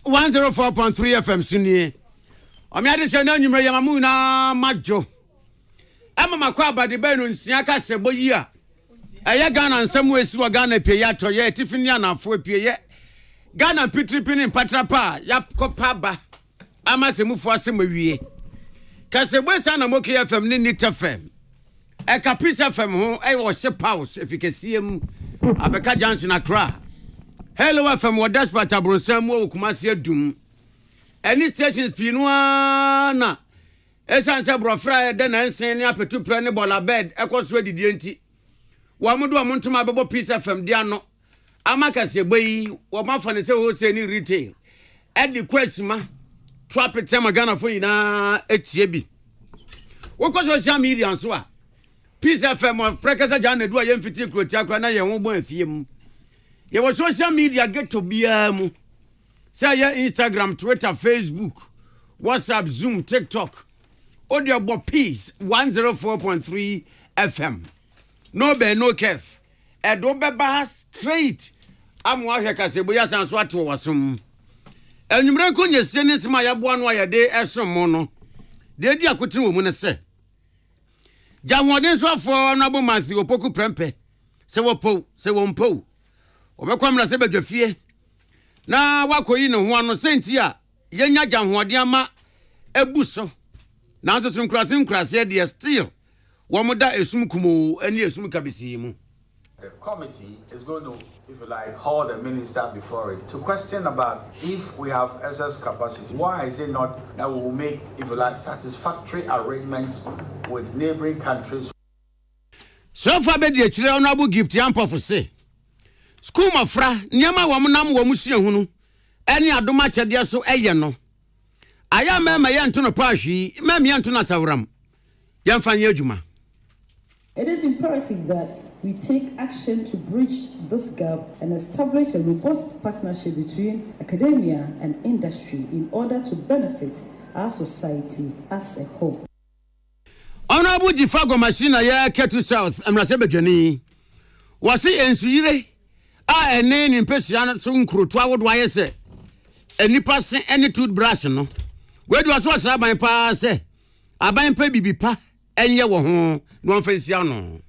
104.3 FM Sini. Omiade se na nyumre yamamu na majo. Ama makwa abade benu nsia ka sebo yi a. Eye Ghana nsem wesi wo Ghana peye to ye tifini anafo peye. Ghana pitripini patrapa ya kopa ba. Ama semufu asem awie. Ka sebo esa na moke FM ni nit FM. E kapisa FM ho e wo hye pause efikasiem abeka Johnson Accra. Hello FM wo Desperate Abronsam wo Kumasi adum. Any stations pinwa na esanse brofra de na nsen ni apetu pre ne bola bed ekoso adidi enti. Wo modo wo ntoma bebo Peace FM dia no. Amakase gbeyi wo mafa ne se ho se ni retail. E di kwesima trap tema Ghana fo ina etie bi. Wo ko social media nso a Peace FM prekasa jana du aye mfiti kroti akra na ye ho bo afie mu. Ye wo social media get to bia mu. Say ya Instagram, Twitter, Facebook, WhatsApp, Zoom, TikTok. Audio bo Peace 104.3 FM. No be no kef. E do be ba straight. Am wa hwe kasebo ya sanso ato wasum. Enumre konye sene sima ya bo anu ayade esom no. De di akotin wo mu ne se. Jamwoden so for na bo Matthew opoku prempe. Se wo po, se wo mpo. Obekwamra se bedwafie. Na wakoyi ne ho ano senti a yenya janhoode ama ebuso na nso sunkrase de still wo moda esum kumo ani esum kabisi mu. The committee is going to, if you like, hold the minister before it to question about if we have excess capacity. Why is it not that we will make, if you like, satisfactory arrangements with neighboring countries? So far be the chire honorable gift ampo for say school mafra nyama wo nam wo musue hunu eni adoma chede so eye no aya mema ye nto no pahwi mema ye nto na sawram yemfanye adwuma. It is imperative that we take action to bridge this gap and establish a robust partnership between academia and industry in order to benefit our society as a whole. Honorable Jifago Machina ya Ketu South amrasebedwani wasi ensuyire a ene ni mpesian so nkroto awodo ayese enipa se eni toothbrush no wedu aso asra ban pa se aban pa bibipa enye wo ho no mfansia no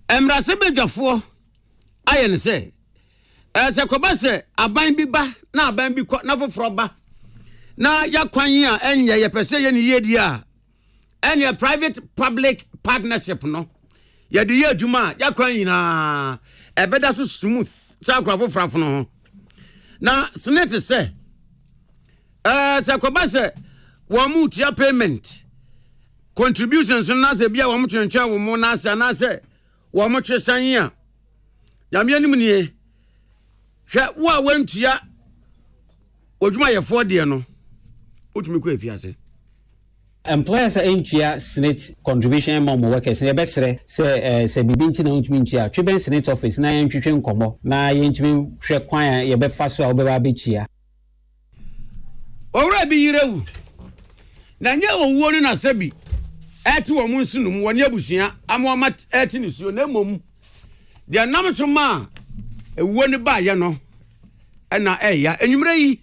emrasebedwafo ayen se se koba se aban bi ba na aban bi na foforo ba na yakwan a enye ye pese ye ni yedi a ene private public partnership no ye de ye adwuma yakwan yina ebeda so smooth sa kwafo frafo no na senate say se koba se wo mu tia payment contributions na se bia wo mu twentwa wo mu na se wo mu twesan a yame anim nie hwe wo a wantua odwuma ye fo de no otumi ko afiase. Employers entia Senate contribution among workers ne besere se bibinti na untumi ntia tweben Senate office na yentwetwe nkomo na yentumi hwe kwan ye befa so obeba bechia owura bi yirewu na nya owuo ni na sabi eti wo mu nsunum woni abusua amoma eti ni suo na mom de nam so ma ewuo ni ba ye no na eya enwumre yi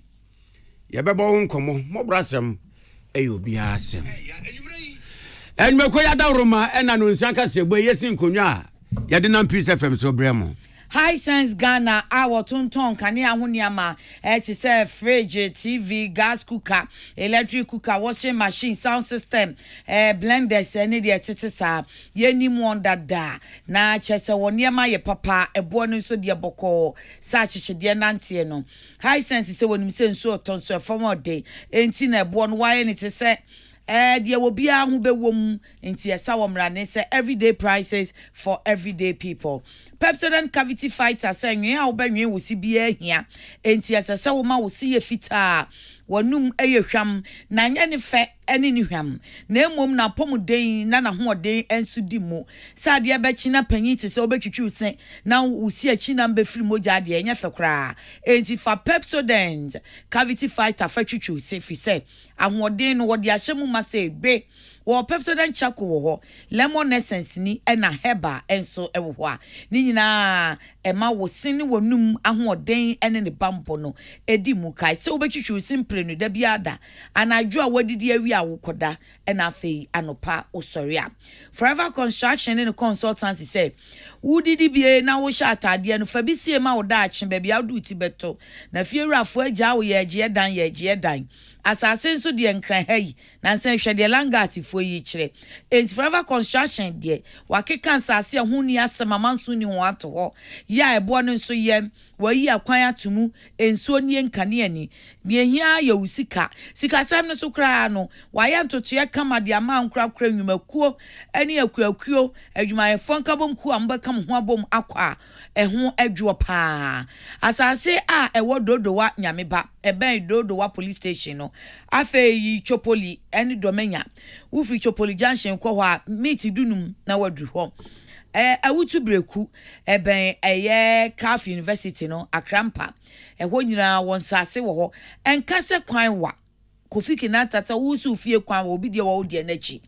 ye bebo ho nkomo mo brasem eyobi asem enmeko ya dawroma ena no nsanka sebo yesi nkonwa ya de nam Peace FM so bremo High Sense Ghana our tonton kane ahoniama ti say fridge, TV, gas cooker, electric cooker, washing machine, sound system, blenders any de tetesa ye ni mu ondada na chese woniama ye papa ebo no so de boko sa chichide nante no. High Sense say wonim say nso tonso form day enti na ebo no why ni te say dia wo bia hu bewom enti esa wo mra ne say everyday prices for everyday people. Pepsodent cavity fighter say nwe a wo ba nwe wo si bia hia enti esa wo ma wo si ye fita wonum eye hwam na nya ne fe ene ni hwam na emom na pomuden na hoden ensu di mu sa de be chi na panyi te se obetwitwi sen na wo si achi na mbe firi moja de enya fe kra enti fa Pepsodent cavity fighter fa twitwi se fi se ahoden no wo de ahyemu ma se be wo Pepsodent charcoal wo ho lemon essence ni na heba enso ewo ho a ni nyina ema wo sini wonum ahoden ene ne bambo no edi mu kai se wo betwitwu simple no da biada anadwo a wadidi awi a wokoda na afei anopa osori a Forever Construction and Consultancy say wudidi bie na wo sha atade no fa bi sie ma wo da ache ba bia do ti beto na fiewrafo agya wo ye agye dan asase nso de nkran hayi na nsan hwe de langatifo yi kire ent Forever Construction de wakeka asase ho ni asema manso ni ho ato ho ya ebo no nso ye wayi akwan atomu ensuo ni nkane ani ne ehia ya usika sika sam no so kra no waya ntoto ya kama de ama nkra nwumakuo ani akuakuo adwumayefo nkabomku ambaka ho abom akwa eho adwo pa asase a ewo dodowa nyameba eben dodowa police station no afei chopoli eni domenya ufi chopoli junction kwa wa meet dunum na wadu ho awutu breku eben eye Calf University no akrampa eho nyina won sase wo ho enkase kwan wa Kofi Kinata sa wusu fie kwan wo bi de wo de nachi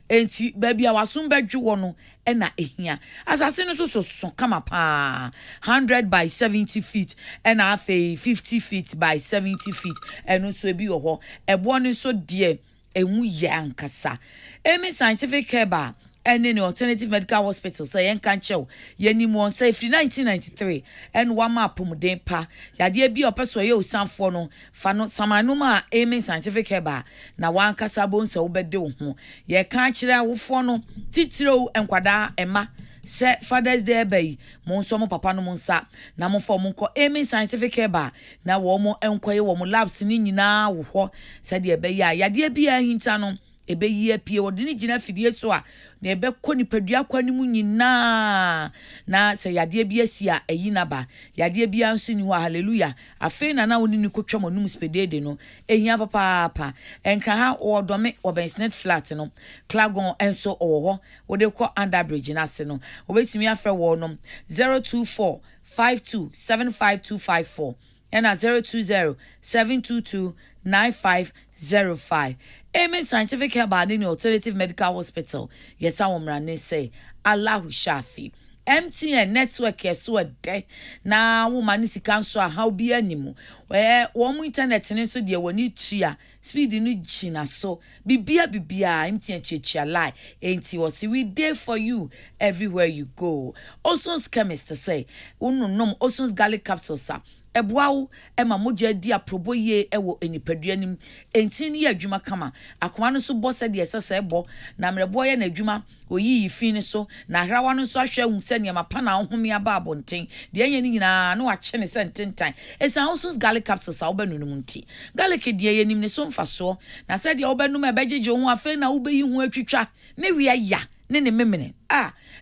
enti baabi a wasom badwu wo no na ehia asase no so kama pa 100 by 70 feet na afei 50 feet by 70 feet eno so ebi wo ho ebo no so de emu ya ankasa emi scientific care and in alternative medical hospital say yen kan chew yeni mo say free 1993 and one map pumden pa ya de bi opeso ye osanfo no fa no samanuma aiming scientific care na wan kasa bon se obede wo ho ye kan kire awofo no titiro enkwada ema se Father's Day bay mo nso mo papa no mo nsa na mo fo mo nko aiming scientific care na wo mo enkoye wo mo labs ni nyina wo ho se de be ya de bi a hinta no ebe yi apie wo de ni gina fidie so a na ebe ko nipadua kwani mu nyina na se yade bi asi a eyi na ba yade bi anso ni ho hallelujah afei na woni ni kotwa monum spedede no ehia papa enkra ha odome obensnet flat no klagon enso owo wo de ko under bridge na se no obetimi afre wo no 024 527524 and 020-722-9505. Amen Scientific Care in Alternative Medical Hospital. Yes, I am say Allahu Shafi. MTN network so de na woman is cancel how be animu where one internet and so dear when you chia speed in china so bibia MTN chicha lie ain't what we there for you everywhere you go. Oson's chemist to say nom Oson's garlic capsules sir. Ebwawo ema moja di aprobo ye ewo enipadua nim enti ne adwuma kama akoma no so bosse de esese ebo na mrebo ye na adwuma oyi fi ne so na hrawa no so ahwe hu se ne mapa na ohome aba abonten de enye ni nyina no ache ne sententan esa also garlic capsules a obenu no nti garlic de ye nim ne so mfaso na se de obenu ma bejeje ho afa na ubeyi hu atwitwa ne wi ya ne memene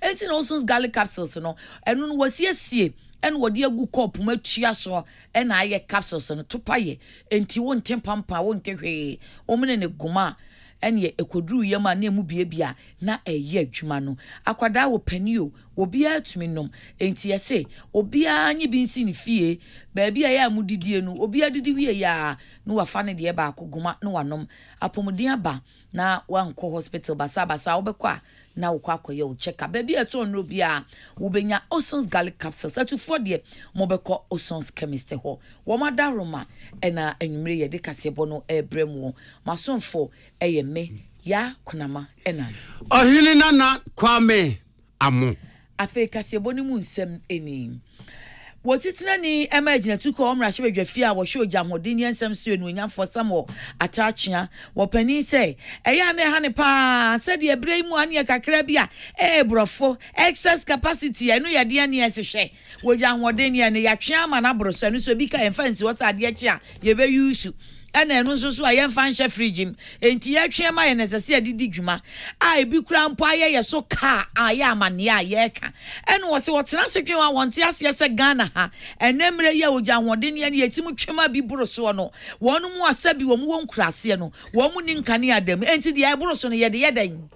enti na also garlic capsules no enu no wasiesie en wodi agu cup matua so en aye capsules no topaye enti wonte pampa wonte hwe omene ne guma en ye ekoduru yema na emu biebia na eye adwuma no akwada wo panio obi atumi nom enti yese obi anyi bi nsi ne fie ba bia ya mudidie no obi adidi wie ya no wafa ne de ba akoguma no wanom apomuden aba na wanko hospital basa obekwa na ukwakoye o check up baby eto no bia wo benya Oson's garlic capsules atu for de mobeko Oson's chemist ho wo madaroma ena anwumre ye de kasebo no ebremu masonfo eyeme ya kunama ena ohili nana kwame amu afi kasebo ni mu nsem eni wotitina ni emagine tuko omra hye bedwafie a wo hye ogya hodin ensem so enu nyamfo samo atachia wo pani say eya ne ha ne pa said de ebre mu ane kakra bia brofo excess capacity enu ye de ane esehwe wo gya hodin ne ya twa ama na broso enu so bi ka enfansi wo sa de achi a ye be use ena enu so a yemfa nhye fridge enti ya twa ma ye nesese adidi dwuma a ebi kura mpo aye so ka aye amane aye ka enu wo se wo tena sedwen wa wonte ase se Ghana ha enemre ye ogya hodin ne yetim twema bi boroso no wonu mu asabi wo mu wonkurase no wo mu ni nkane adam enti de ya boroso no ye de yedan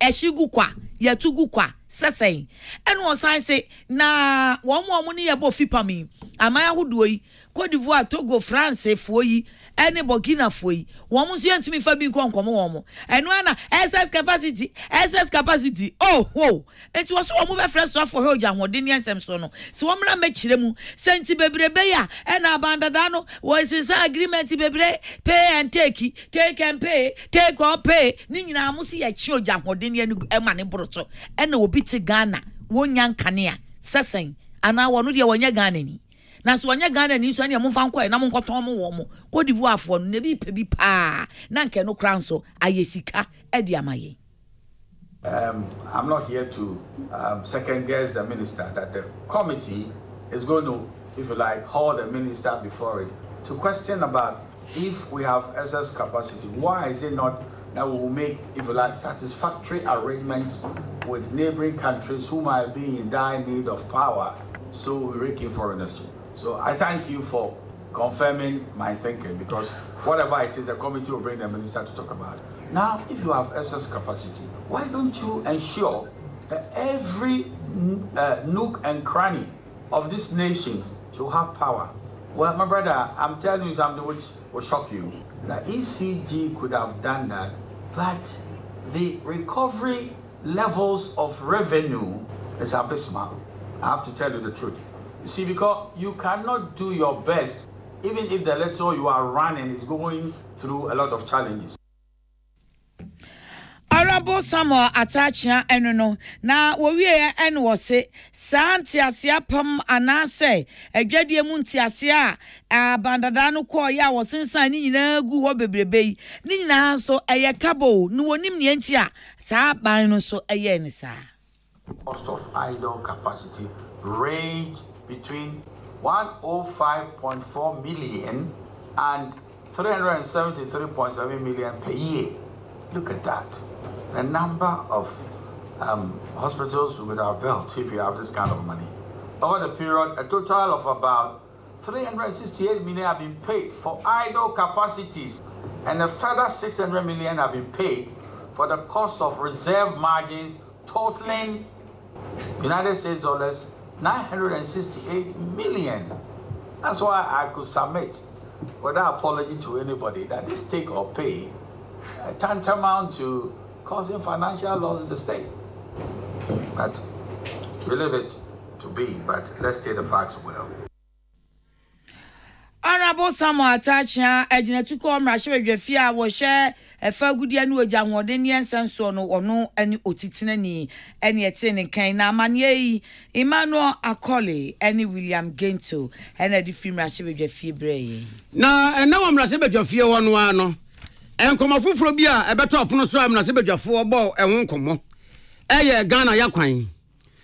ehyigu kwa ye tugu kwa sesen enu wo san se na wo mu ni ye bo fipami amaya hudo yi Cote d'Ivoire Togo France fo yi ene Burkina fo yi wo mo so yentumi fa bi nkonkomo wo mo eno na excess capacity oh enti wo so wo mo be fresh so for hoja hode ne ensem so no se wo mra mekire mu senti bebrebe ya ena abandada no wo sinsa agreement bebre pay and take and pay take or pay ni nyina mo se ya chi hoja hode ne enu ema ne boroso ena obi te Ghana wonya nkanea sesen ana wono de wonya Ghana ni na so wonya Ghana ni so ane mo fa nkɔ na mo nkoton mo wo mo Cote d'Ivoire fo no na bi pe bi pa na nke no kranso ayesika e de amaye. I'm not here to second guess the minister that the committee is going to, if you like, hold the minister before it to question about if we have excess capacity. Why is it not that we will make, if you like, satisfactory arrangements with neighboring countries who might be in dire need of power, so we rake in foreign exchange? So I thank you for confirming my thinking, because whatever it is, the committee will bring the minister to talk about it. Now, if you have excess capacity, why don't you ensure that every nook and cranny of this nation should have power? Well, my brother, I'm telling you something which will shock you. The ECG could have done that, but the recovery levels of revenue is abysmal. I have to tell you the truth. You see, because you cannot do your best, even if the little you are running is going through a lot of challenges. Honorable Samuel Atachia enono na wowie en wo se santiasia pam anase adwadie mu ntiasia abandada no ko ya wo sensan ni nyina gu ho bebrebe ni nyina so eye kabo ni wonim ne ntia sa ban no so eye ni sa. Cost of idle capacity range between 105.4 million and 373.7 million per year. Look at that. The number of hospitals with our belt, if you have this kind of money. Over the period, a total of about 368 million have been paid for idle capacities, and a further 600 million have been paid for the cost of reserve margins, totaling United States dollars 968 million. That's why I could submit, without apology to anybody, that this take or pay tantamount to causing financial loss to the state. But we leave it to be, but let's state the facts well. Honorable Samuel Atachia ejinetuko mrashebedwefia wo hye efa gudia no ogya nwode ne ensenso no ono ani otitine ni ene ete ne kan na amane yi Emmanuel Akole ene William Gento ene di film mrashebedwefie breye na ene wa mrashebedwefie wono ano enkomo foforo bi a ebeto opono so mrashebedwefo bo enwo nkomo eye Ghana yakwan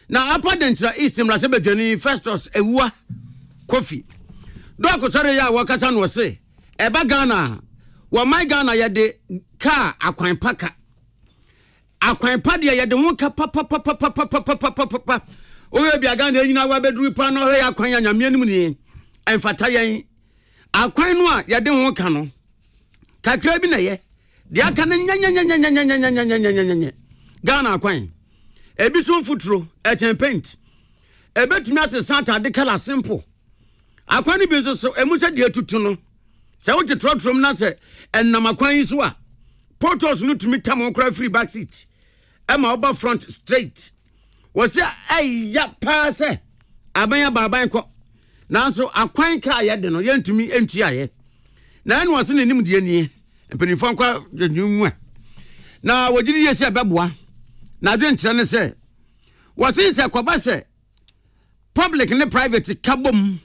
na apadentra East mrashebedwani Festus ewua Kofi Doko sare ya wakasa no se eba Ghana wa my Ghana ye de car akwan paka akwan pa de ye de ho ka pa o we bia Ghana nyina wa beduru pa no he akwan ya nyame anim ni emfata yen akwan no a ye de ho ka no kakra bi na ye de aka na nya Ghana akwan ebi so mfuturo e chen paint ebetumi asesanta de color simple akwani bi so emusa de atutu no se wo tetrotrom na se ennam akwan so a portals no tumi tam okra free back seat ema oba front straight wo se ayya pa se abanya baban ko nanso akwan ka ye de no yentumi enti aye na enu wose nenim de ani empanifo kwa dwunwa na wogiri yesi abeboa na dwenkyere ne se wose se kwaba se public ne private kabom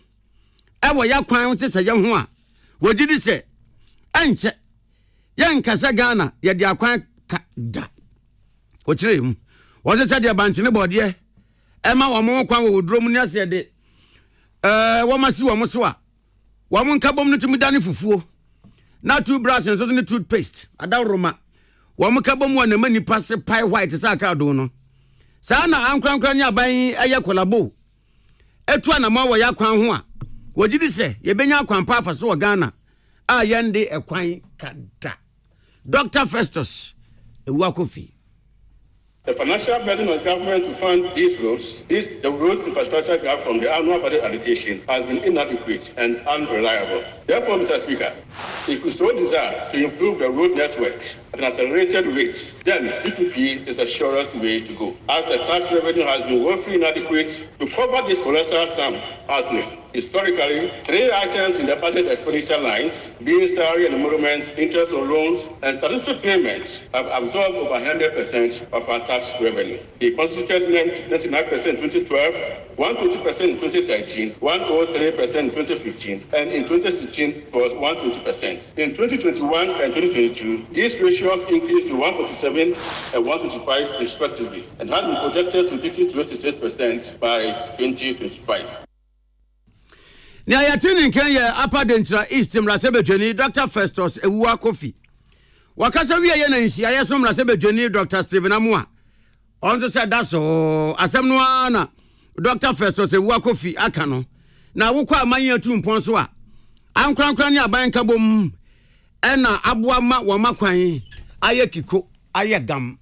ewo yakwan se se ye ho a wodidi se enche yenkasa Ghana ye de akwan ka da o kire mu wo se de banti ne bode ema wo mo kwan wo drom ne ase de wo masi wo mo so a wo mo nkabom no tumi dane fufuo na two brush so ne toothpaste adaroma wo mo kabom wo na mani passe pie white sa ka do no sa na ankwankwan ne aban eye kolabo etu anama wo yakwan ho a wojidi se yebenya akwanpa afaso wa Ghana a yende ekwan kada Dr. Festus Ewua Kofi. The financial burden on government to fund these roads, the road infrastructure gap from the annual budget allocation has been inadequate and unreliable. Therefore, Mr. Speaker, if we so desire to improve the road network at an accelerated rate, then PPP is the surest way to go. As the tax revenue has been woefully inadequate to cover this colossal sum outlay. Historically, 3 items in the budget expenditure lines, being salary and emolument, interest on loans, and statutory payments, have absorbed over 100% of our tax revenue. They constituted 99% in 2012, 120% in 2013, 103% in 2015, and in 2016 was 120%. In 2021 and 2022, these ratios increased to 147 and 125 respectively, and have been projected to decrease to 86% by 2025. Nia yatini Kenya upper dentra east mrasebejeni Dr. Festus Ewua Kofi. Wakasa wiye ye na nsia ye so mrasebejeni Dr. Stephen Amua. Onzo said that's all asem no ana Dr. Festus Ewua Kofi Akan na wokwa amanye atu mpon so a ankrankran ni aban kabom ena aboa ma wo makwan aye kiko aye gam.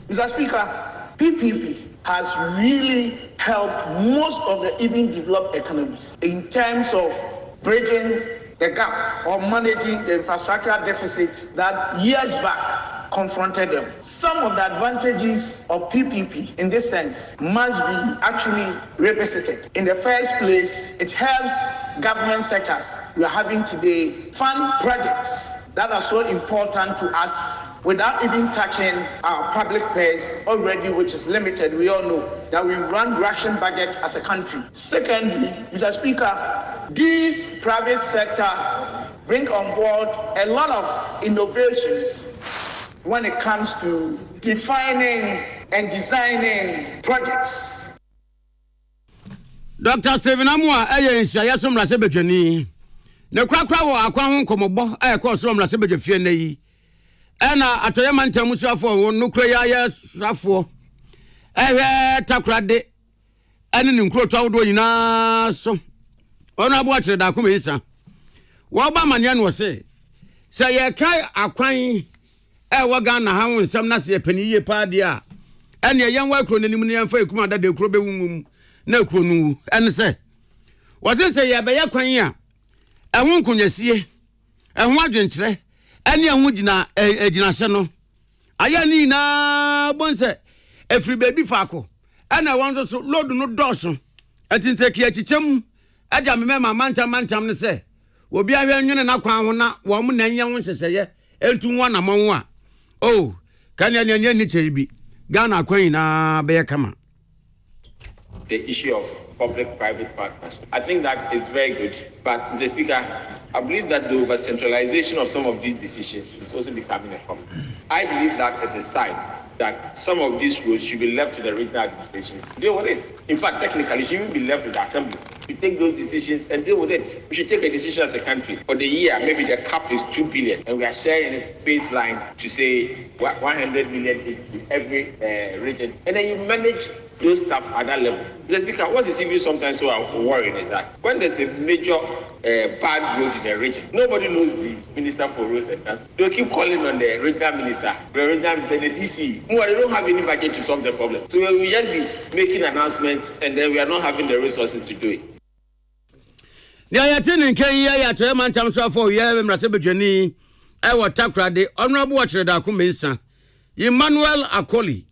Mr. Speaker, PPP has really helped most of the even developed economies in terms of bridging the gap or managing the infrastructural deficit that years back confronted them. Some of the advantages of PPP in this sense must be actually revisited. In the first place, it helps government sectors we are having today fund projects that are so important to us without even touching our public purse already, which is limited. We all know that we run ration budget as a country. Secondly, Mr. Speaker, these private sector bring on board a lot of innovations when it comes to defining and designing projects. Dr. Stephen Amua, nsia yeso mrasebejeni. Ne kwakwa wo akwa ho nkomobo so mrasebejefie na yi. Ena atoye mantamu safo no kura ya safo takrade ene ni nkuro twawodo nyina so ono abo akire da kuma isa wo ba mane no se ye kai akwan wa Ghana ha won nsam na se paniye paade a ene ye nwa kuro nanim ne yemfa ekuma da de kuro bewumum na kuro nu ene se wo se ye be ye kwan a ehun nkonyasie ehun adwenkyere ene ehun gina ejinase no aya ni na bonse efri baby faako ene won so load no doso atinse ki achichem aja me mantam ne se obi ahwe nwene na kwan ho na wo mo na nya won seseye entu nwa na monwo a oh kan ya nya ni cheribi Ghana kwan na be kama. The issue of public-private partnership. I think that is very good, but Mr. Speaker, I believe that the over-centralization of some of these decisions is also becoming a problem. I believe that it is time that some of these roads should be left to the regional administrations to deal with it. In fact, technically, it shouldn't be left with the assemblies to take those decisions and deal with it. We should take a decision as a country. For the year, maybe the cap is 2 billion, and we are sharing a baseline to say 100 million in every region, and then you manage those stuff at that level. Mr. Speaker, what is even sometimes so worrying is that when there's a major bad road in the region, nobody knows the Minister for Roads and Transport. They'll keep calling on the regional minister, the DC. They don't have any budget to solve the problem. So we just be making announcements and then we are not having the resources to do it. Ya yatini Kenya ya to mantam so for ye mrasebejani e watakrade honorable watchere da kumensa Emmanuel Akoli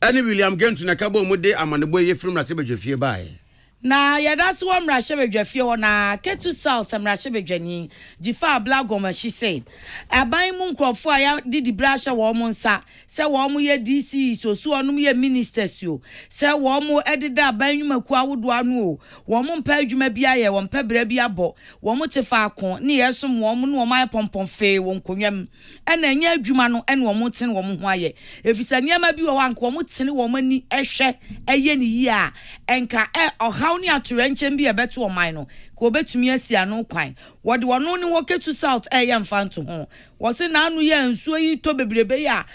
ani William Gentu na kabo mu de amanebo ye from mrasebejefie bae na yada so mrasebejefie wona Ketu South mrasebejani jifa blagoma she said aban mu nkrofo aya didi brasha wo mu nsa se wo mu ye DC so so onum ye ministers yo se wo mu edida aban nwumaku awodo anu o wo mu mpa adwuma bia ye wo mpa bra bia bo wo mu tefa akon ne yesom wo mu no wo mai pompom fe wo nkonwam ena nya adwuma no ena wo mu ten wo mu ho aye efisa niam bi wo anko wo mu ten wo mani ehwe eye ne yi a enka ohaw ni aturenchem bi ebeto o man no ko betumi asia no kwan wo de wono ni wo Ketu South ye mfanto ho wo se na anu ye nsuo yi to bebrebe ya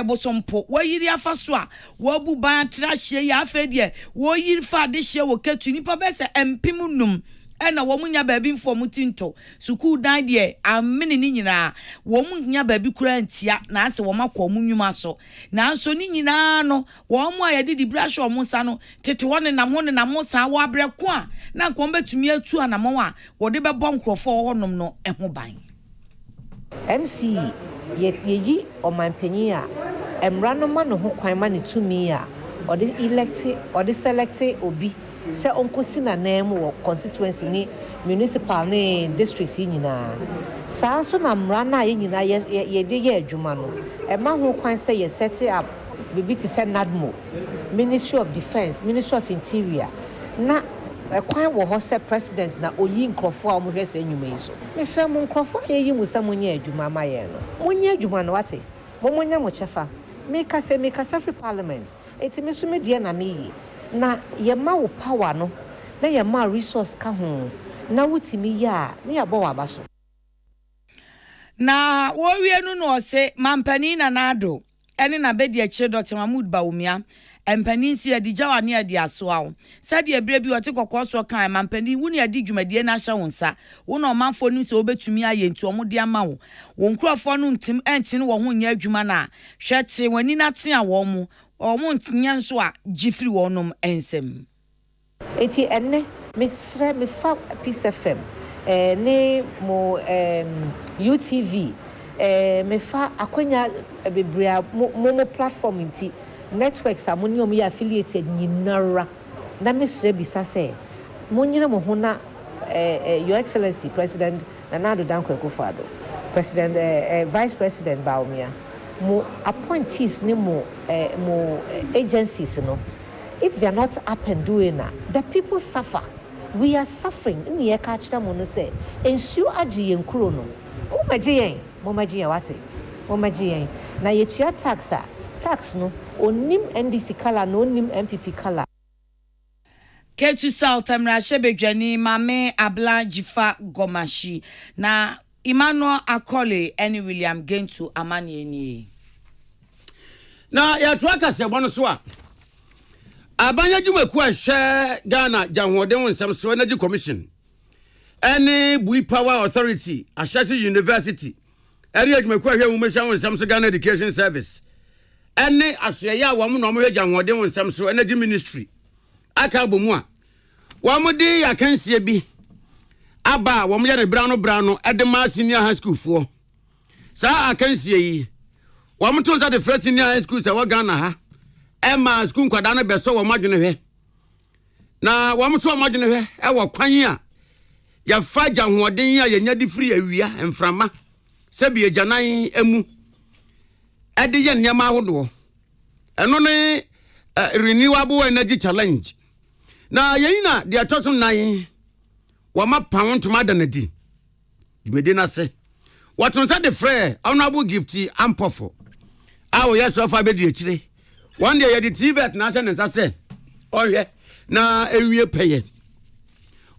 bosompo wo yiri afaso a wo bu ban trahye ya afedie wo yiri fa de hye wo Ketu ni pa be se empim num na wo munya baabi mfo mutinto school dan de amene ni nyina wo munya baabi kura ntia na ase wo makọ mu nnwuma so na nso ni nyina no wo mu ayede di brush wo mu sa no tete wo ne nam ho ne nam sa wo abreko a na nko betumi atu anamo a wo de bebọ nkrofo ho nom no eho ban MC yeji omanpanyi a emra no ma no ho kwan ma ne tumi a or the select obi se onkosi na name wo constituency ni municipal ni district nyina saa so na mra na ye nyina ye de ye adwuma no e ma ho kwan se ye set up bibi ti se NADMO Ministry of Defense Ministry of Interior na kwan wo ho se president na oyi nkrofo a mo hwese enwuma yi so mesra mo nkrofo ye yi musa mo nya adwuma ma ye no mo nya adwuma no wate mo nya mo chefa me ka free parliament eti me so me die na me yi na ye ma wo power no na ye ma resource ka ho na wutimi ya na ye bo wa baso na wo wie no no se mampani na nado ene na bedi akire Dr. Mahmoud Bawumia empani si adijawa ne adi aso awo sade ebire bi wote kokoso kan mampani wuni adi dwumadie na hya wonsa wo na omanfo nim se obetumi aye nti omode ama wo won krofo no ntim entin wo ho nya adwuma na hwete wani na te a wo mu omo ntinya nso a gifiri wonom ensem eti enne mesre me fa Peace FM ne mo UTV me fa akonya bebria mo platform nti networks amoni omi affiliated nyinara na mesre bisa se monyina mo ho na your excellency president Nana Dankwa Akufo-Addo president vice president Bawumia mo appointees ne mo agencies no if they are not up and doing that the people suffer we are suffering in ye ka chira mo no say ensu agi yen kuro no mo magie yen wate mo magie yen na yetua tax no onim NDC kala no onim MPP kala Ketu South Amra Shebedwani Mame Abla Jifa Gomashi na Emmanuel Akole any William Gentu Amani eni na ya tuaka se bono so a abanya dwumaku a hwe Ghana Janhoden Nsem so Energy Commission any Bui Power Authority Ashesi University area dwumaku a hwe Mumesha Nsem so Ghana Education Service any aseye a wo mo no mo hwe Janhoden Nsem so Energy Ministry aka bomu a wo mo di yakansie bi aba wo mo yare brano edema senior high school fo sa akansie yi wo mo to za the first senior high school se wo Ghana ha Emma school kwada no beso wo madwene hwe na wo mo so madwene hwe e wo kwan a ya fa Janhoden a yenya di free awia emframa se bi agyanan emu ede ye nyama ahodo eno ne renewable energy challenge na yeyina de atosom nan wa ma pound madanadi dwumede na se watonsa de frɛ honorable gifty ampofo awo yes of abedi akire one day ye the TV na se nsa se ohwe na enwie peye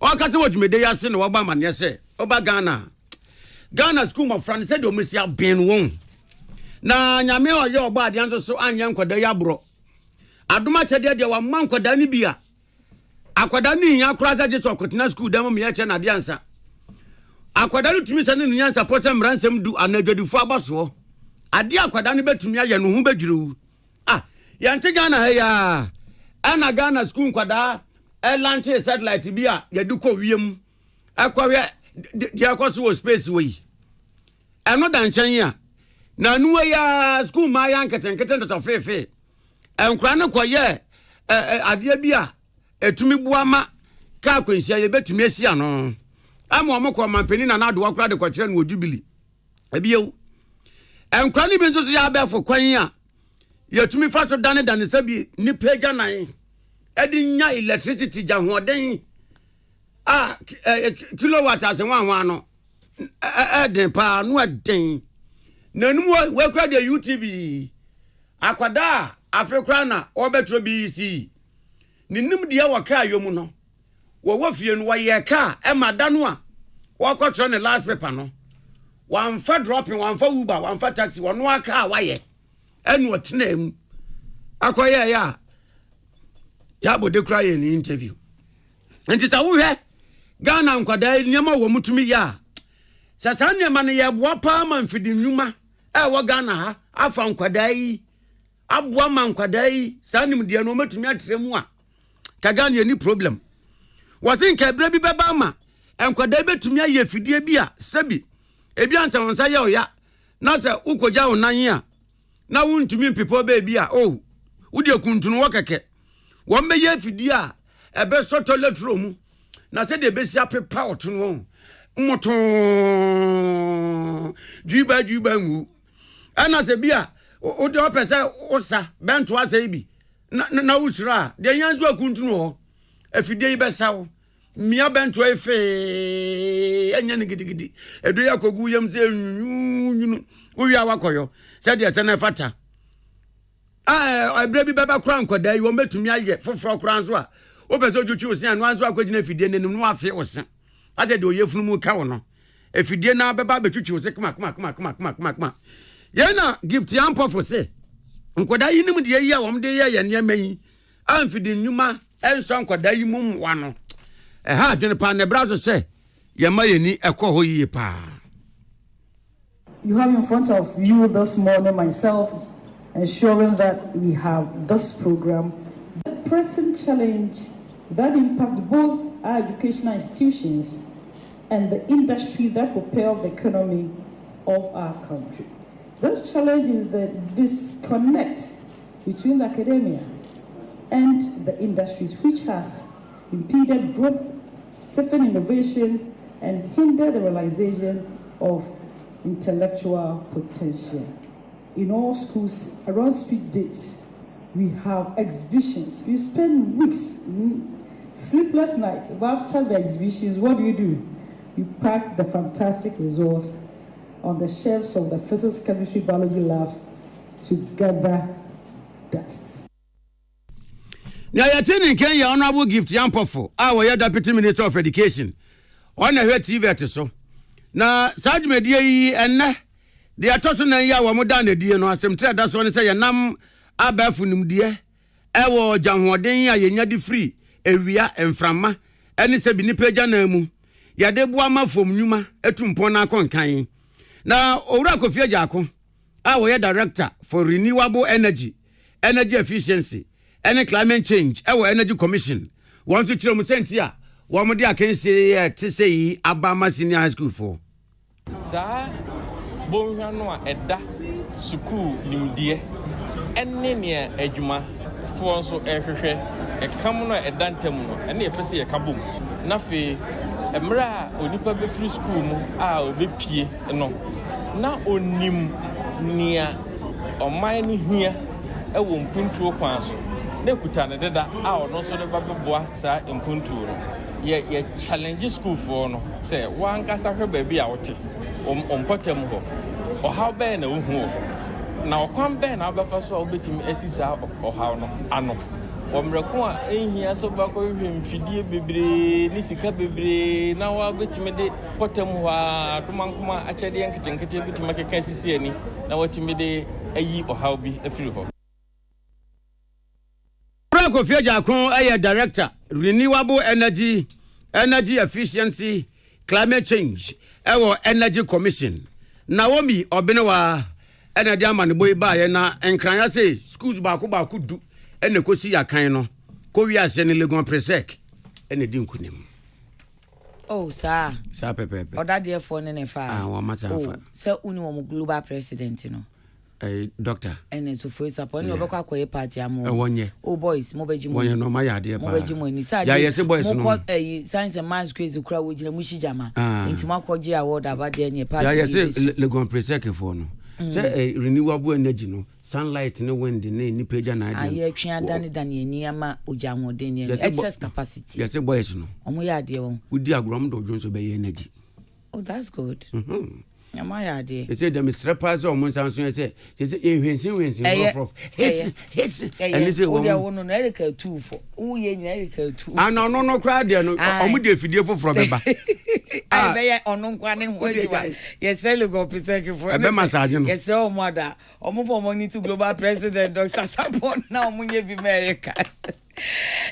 o ka se dwumede ya se na wo ba mane se oba Ghana school mo fran se de o mesia ben won na nyame oye ogba ade anso so anya nkwada ya bro adoma chede de wa man nkwada ni bia akwada ni nya kura za jesu akotena school dem me ya che na de ansa akwada ni tumi se ni nyansa pose mransem du anadwadufo abaso ade akwada ni betumi aye no hu badwuru yante Ghana ha ya ana Ghana school nkwada launch satellite bia ya du ko wiem akwawe de akoso space we eno da nchan ya na nuwe ya school ma ya nketenkete ndo fefe enkura ne koye ade bia etumi buama ka kwensia ye betumi asia no ama omko mampeni na nado akura de kwakire no Jubilee ebiewu enkura ni bi nso ya abefo kwan a yetumi fa so dane sabi ni pega nan edi nya electricity Janhoden kilowatt as one no den pa no den nanum we kura de UTV akwada afekura na obetro BC ninim de waka yomu no wo fie no waye ka e madano a wo kotro ne last paper no wan fa dropping wan fa Uber wan fa taxi wono aka waye enu otenam akoye ya bode kura ye ni interview enti sa wo hwe Ghana nkwada nyama wo mutumi ya sasa nyama ne yeboa pa ma mfidi nnwuma wo Ghana ha afa nkwada yi aboa ma nkwada yi saa nim de no matumi atremu a ka Ghana ye ni problem wasin ka bra bi beba ma nkwada betumi aye fidie bi a sabi ebi ansa wonsa ya oya na se ukoja onan a na wuntumi mpepo ba bi a oh wudi akuntunu wakeke wo meye fidie a ebe soto letro mu na se de besi apepa otun moto juba ngu ana se bia o de opese osa bento asa bi na usra de yanzu akuntunu ho afide yi besawo mia bento efe anya ne gidigidi edo yakogu yam se nyunu uwi awakoyo se de se na fata ebra bi beba kran koda yi wo metumi aye foforo kran so a opese ojuchi osin anu anso akogina afide ne no afi osin ate de oyefunu mu ka wo no afide na beba betwitwi osin kuma yena gift ampo for say nkoda yi nim de yi a wo de ye ne manyi amfidi nnuma enso nkoda yi mum wa no ha adwene pa ne brazo say ye ma yeni ekọ ho yi pa. You have in front of you this morning myself ensuring that we have this program. The present challenge that impact both our educational institutions and the industry that propel the economy of our country. This challenge is the disconnect between the academia and the industries, which has impeded growth, stiffened innovation, and hindered the realization of intellectual potential. In all schools, around speech days, we have exhibitions. We spend weeks, sleepless nights. But after the exhibitions, what do? You pack the fantastic resource on the shelves of the physics, chemistry, biology labs to gather dust. Now, you're telling Kenya honorable gift Yampofo, our Deputy Minister of Education. On a TV at so. Now, Sarge Media and the Atoson and Yawa Modana, dear, no, some trade. That's what I say, Nam Abafunum, dear. Ewo Jamwadenia, Yadi free, area and Frama, and it's a Binipeja Nemu. Yadebuama from Numa, Etumpona Concain. Now, Orako Fiajako, our director for renewable energy efficiency, and climate change, our energy commission. Want to tell Musentia, one more I can say to say Abama Senior High School for. Sir, Bonhanoa Edda, Suku, Limdie, and Nenia Ejuma, Fonso Aircraft, a Kamuna Edantemuno, and a Pesi a Kabum. Nafi. Emra onipa be free school mu a obepie no na onim nia oman ni hia ewo mpuntuo kwan so na kuta ne deda a ono so de babeboa sa mpuntuo no ye challenge school for no say wan kasa hwe ba bi a wote ompotem ho o how be na ohu na okwan be na obefa so obetimi asisa o how no ano omreko a ehia so ba ko hwemfidie bebre ni sika bebre na wa betime de potem ho a tomankoma achede nketenkete betime keka sisi ani na watime de ayi ohaw bi afiri ho. Franco Fiajakon aye director renewable energy efficiency climate change ewo energy commission Naomi Obenewa energy amane boy ba ye na enkranya say schools ba ko du ene kosi Akan no ko wi ase ne legon presec ene di nkunim. Oh sir Pepe oda de for ne fa wa mata fa se uni wo global president no doctor ene to for support ne obekwa akoye party amo wonye oh boys mo beji mo wonye no ma ya de pa mo beji mo ni sa ya yes boys no mo science and maths quiz kura wo gina mu shijama nti makoje award abade ne party ya yes legon presec for no say renewable energy no sunlight ne wind ne ni peja na ade aye twa dan eni ama ojanwode ne excess capacity yes boys no omo ya ade won udi agrom do jonso be energy. Oh that's good. Am ya ade e say dem streppers o mon sanso say ehwensin rough hits and they say o dia wono na erika 2 for wo ye nyina erika 2 ana no kra de no omo de fidie foforo beba ai be ya onu nkwa ne ho diwa yes sell go presec for be massage no yes o mother omo for money to global president Dr. Sapon na omo ye bi America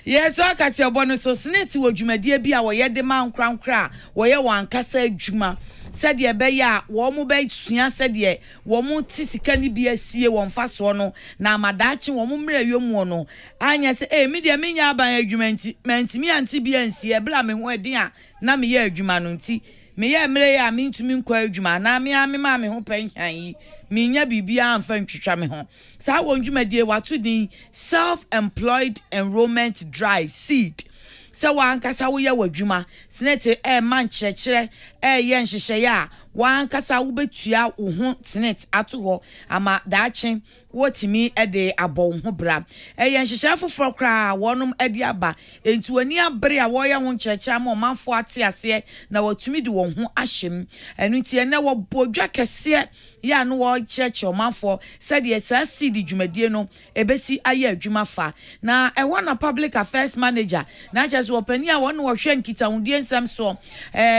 Yes, so aka ti obo no so senate wo dwumadie bi a wo ye de man krankra wo ye wan kasa adwuma said ye be ya wo mu be sua said ye wo mu ti sika ni bi asie wo mfa so no na amadachi wo mu mra yom no anya se me de menya aban adwuma nti mantimi anti bi ansie bra me ho edin a na me ye adwuma no nti me ye mre ya me ntumi nkwa adwuma na me ma me ho penhyan yi me nya bibia amfa ntwitwa me ho sa wo dwumadie wato din self-employed enrollment drive seed so wan kasa wo ye wadwuma senate man kyerɛkyerɛ ye nhyehyɛ ya wan kasa wo betua wo ho senate ato ho ama daache wotimi de abɔ ho bra ye nhyehyɛ foforɔ kra wonum de aba enti wani abre a wo ye ho kyerɛkyerɛ ama manfo ate ase na watumi de won ho ahyem enu nti na wo bodwa kɛse ya no wo kyerɛkyerɛ manfo said ye sa seed dwumadie no ebesi aye adwuma fa na na public affairs manager na just opani a won wo hwɛ nkitahudie nsɛm so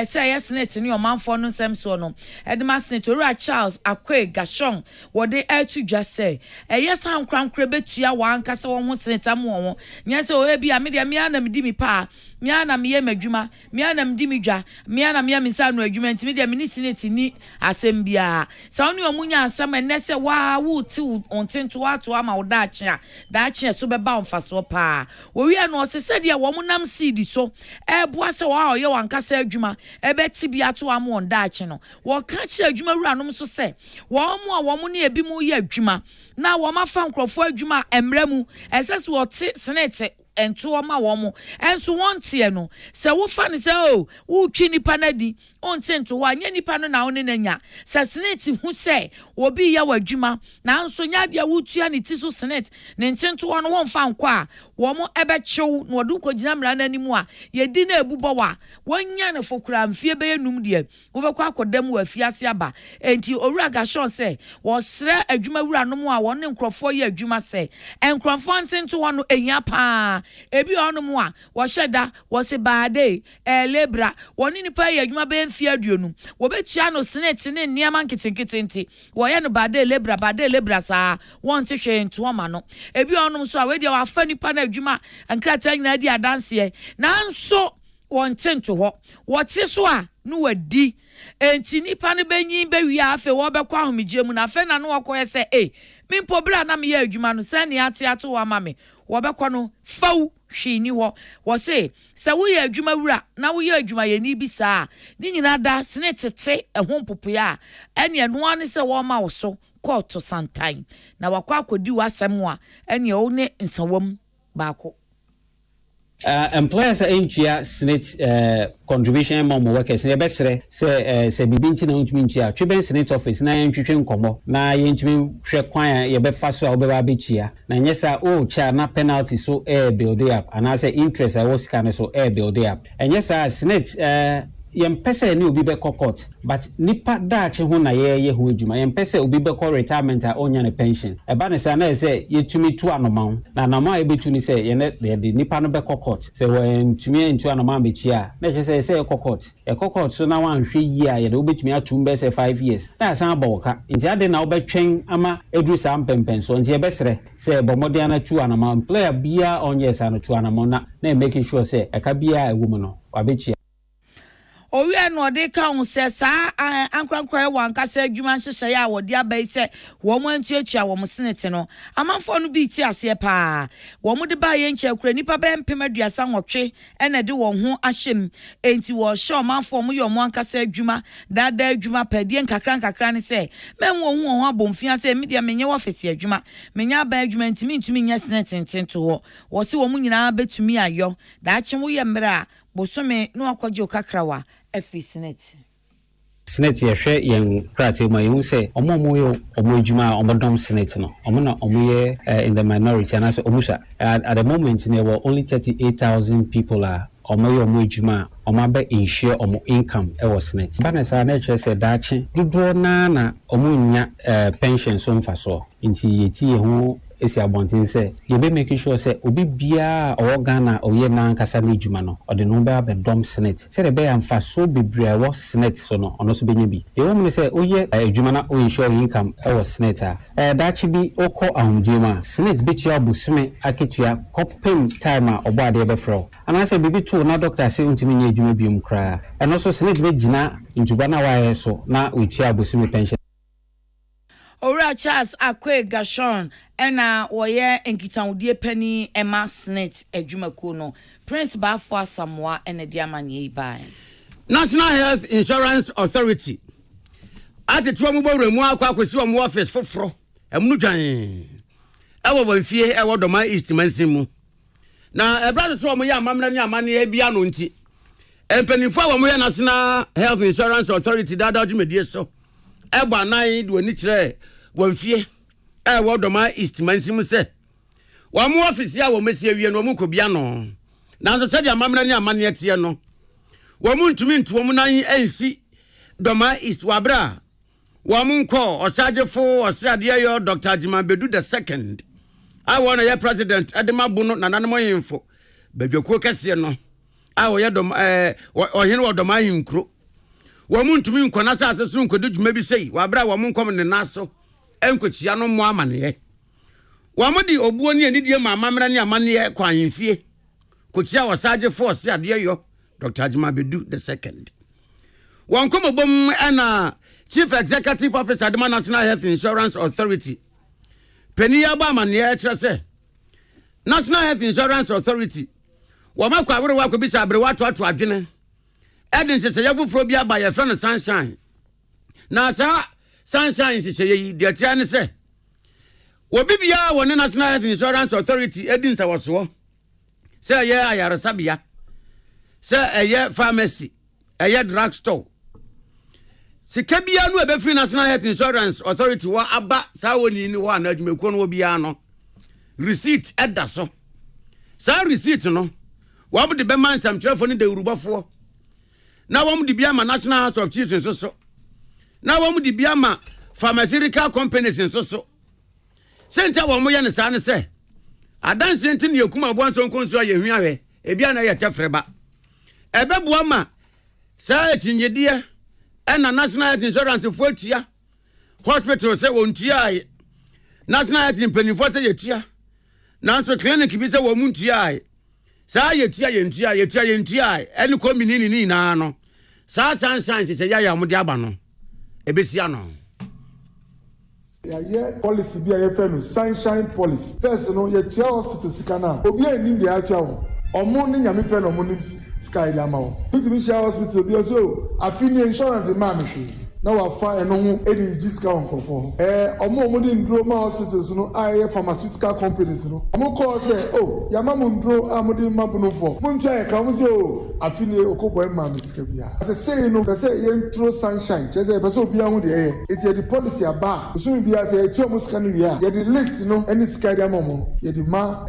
say yes senate ni omanfo no nsɛm so no edema senator Charles Akwe Gashon wo de to just say yes am krankra betua wan kasa won ho senator mo won nya say o bi a me de me ana me di mi pa me ana me ye madwuma me ana me di mi dwa me ana me me sa no adwuma nti me de me ni senate ni asɛm bia sa oni omunya asɛm enne sɛ wa wo ti ontento ato ama wo daakye so beba onfa so pa wo wi no se sɛ de wo nam seed so boa sɛ wa oyɛ wan kasa adwuma ebeti bia to am on daakye no wo ka kye adwuma wuranom so sɛ wo mu a wo mu ne ebi mu yɛ adwuma na wo ma fa nkrofo adwuma emra mu ɛsɛ so wo te senate ento oma wo mo enso wontie no se wo fa ne se o wo twi nipa na di onte ento wo anya nipa no na wo ne nanya se senate hu se obi ya wadwuma na nso nya dia wo tua ne ti so senate ne ntento wo no won fa nko a wo mo ebe kyew na wodu ko gina mra na animu a ye di na ebubo wa wonya ne fokura mfie be enum de wo be kwa akodam wa afiase aba enti owura Gashon se wo sre adwuma wura no mu a wo ne nkrofo ye adwuma se enkrofo ntento wo no ehia pa ebi onu mu a wo hyeda wo se baade lebra woni nipa ye adwuma be mfie aduonu wo betua no senate ne niam nketenkete nti wo ye no baade lebra saa won te hwe nto ma no ebi onu so a we dia wa fa nipa na adwuma ankrata nyina di adanse nanso won tento ho wo te so a no wadi enti nipa ne benyin be wi afa wo be kwa homigye mu na afa na no wakoye se mimpo bra na me ye adwuma no se ne ate ato wa ma me wo be kwa no faw hwi ni ho wo se wo ye adwuma wura na wo ye adwuma ye ni bi saa ni nyina da sene tete ehon popoya ene no ane se wo ma wo so court santan na wakwa akodi wasem a ene o ne nsawam baako employers entua senate contribution among workers na besre se bibinti na ntumi ntua tweben senate office na yentwetwe nkomo na yentumi hwe kwan ye befa so a obeba betua na nyesa o cha na penalty so build up and as interest I was kind so build up and nyesa senate yempese ni obi be court but nipa daache ho na ye ho adwuma yempese obi be retirement a onya ne pension e ba ne sa na se yetumi tu anoma na anoma e betu ni se ye ne de nipa no be court se wentumi entu anoma be chia na che se court so na wan hwe yi a ye de obetumi atum be se 5 years na san aboka nti ade na obetwen ama edru sa mpempen so nti e besere se bomode na tu anoma player bia onye sa no tu anoma na making sure se e ka bia e woman no wabechi owi no de ka hu se saa ankrankra wan kasa adwuma hyehyɛ ya wodi abai se wo mo antuatua wo mo senete no amanfo no bi ti ase pa wo mo de ba ye nkyɛ kura nipa ba mpem aduasa nwɔtwe ene de wo ho ahyem enti wo hye amanfo mo ye mo ankasa adwuma dada adwuma padie nkakra ne se menwo hu ho abomfia se me de menye wo fete adwuma menye ba adwuma ntimi nya senete ntento wo se wo mo nyina betumi ayo da akye wo ye mra bosome no akwaje okakrawa every senate ye hwe yen krate ma yen se omo yo omo adwuma omo dom senate no omo na omo ye in the minority and as omusa at the moment there were only 38,000 people are omo yo omo adwuma omo ba insure omo income e was senate bana sa na hwe se daache dodo na omo nya pension so mfa so nti yeti ye ho esi abontin say you be making sure say obi bia owo Ghana oye na nkasa na ejuma no ode no be abedom senate say the be amfa so bebre wo senate so no ono so benya bi e wo me say oye ejuma na o ensure income e wo senate da chi bi okọ ahunjema senate bi chi abusime aketua kopem time a obo ade be fro ana say bibi to na doctor say untimi nya ejuma bi mkra eno so senate be gina njuba na wa so na otua abusime pension Ora Charles Akwe Gashon ena woye enkitawudie pani Emma Senate adwumakuo no Prince Bafo Asamoah ena diamani bai National Health Insurance Authority ati tuwa mubawre mu akwa kwesi wa mu office foforo emunu dwan ewo banfie ewo doma East Mansimu na ebrado so mu ya amamna ni amane e bia no nti empanifo wa mu ya National Health Insurance Authority dada dwumedie so egba nan do ni kire wamfie ewo doma East Mansimu se wa mu office ya wo mesie wie no mu ko bia no na so se dia amamna ni amane etie no wa mu ntumi nto mu nan ensi doma East wabra wa mu nko osagefo osiade yo Dr. Jimabedu the second I want your president Adema Bono nananemo yinfo badwako kese no a wo ye dom ohene wo doma yinkro wa mu ntumi nko na sa asesu nko djuma bi sei wabra wa mu nkom ne naso enkochia no mo amane wa mu di obuo ni anidie ma amamra ni amane kwanfie kochia osagefo osiade yo Dr. Jimabedu the second wan komo bom ana Chief Executive Officer Adama National Health Insurance Authority Peniya ba man ye kire se National Health Insurance Authority wa makwa abere wa ko bisa abere wato adwene edin se yefufuro bi aba ye friend Sunshine na sa Sunshine se yi de tia ne se wo bibia wo ne National Health Insurance Authority edin se woso se ye ayaresabia se ye pharmacy ye drug store Sikabia no ebe free National Health Insurance Authority wa aba sa woni ni wa na adwumekuo no bia no receipt eda so sa receipt no wa mu de be man sam telefone de urubafo na wa mu de bia ma National House of Chiefs so na wa mu de bia ma pharmaceutical companies so senta wa mu ye ne sa ne se adanse enti ne yakuma abonso nkonso ye hwiawe e bia na ye tefreba ebe bua ma sa etinyedie ena National Health Insurance fotia hospital se wontia National Health Penifo se yetia nanso clinic bi se wo muntia sa yetia yentia eni komini ni na no sa Sunshine se ya mu de aba no ebesia no ya policy bi ya fe no Sunshine policy first no yetia hospital sikana obi anim de atua omo ni nyame pe no omo ni sky la mawo bitimi share hospital bi so afini insurance ma me hwe na wa fa eno ho edi discount nkofo omo di ndro ma hospitals no aye pharmaceutical companies no omo call say oh ya ma mu ndro amodi mabuno fo muntia e ka mo say oh afini okobo ma me sika bia say no be say ye ntro Sunshine che say be so bia ho de eti the policy aba so bia say etu omo sika no wia ye the list no any sika dia momo ye the ma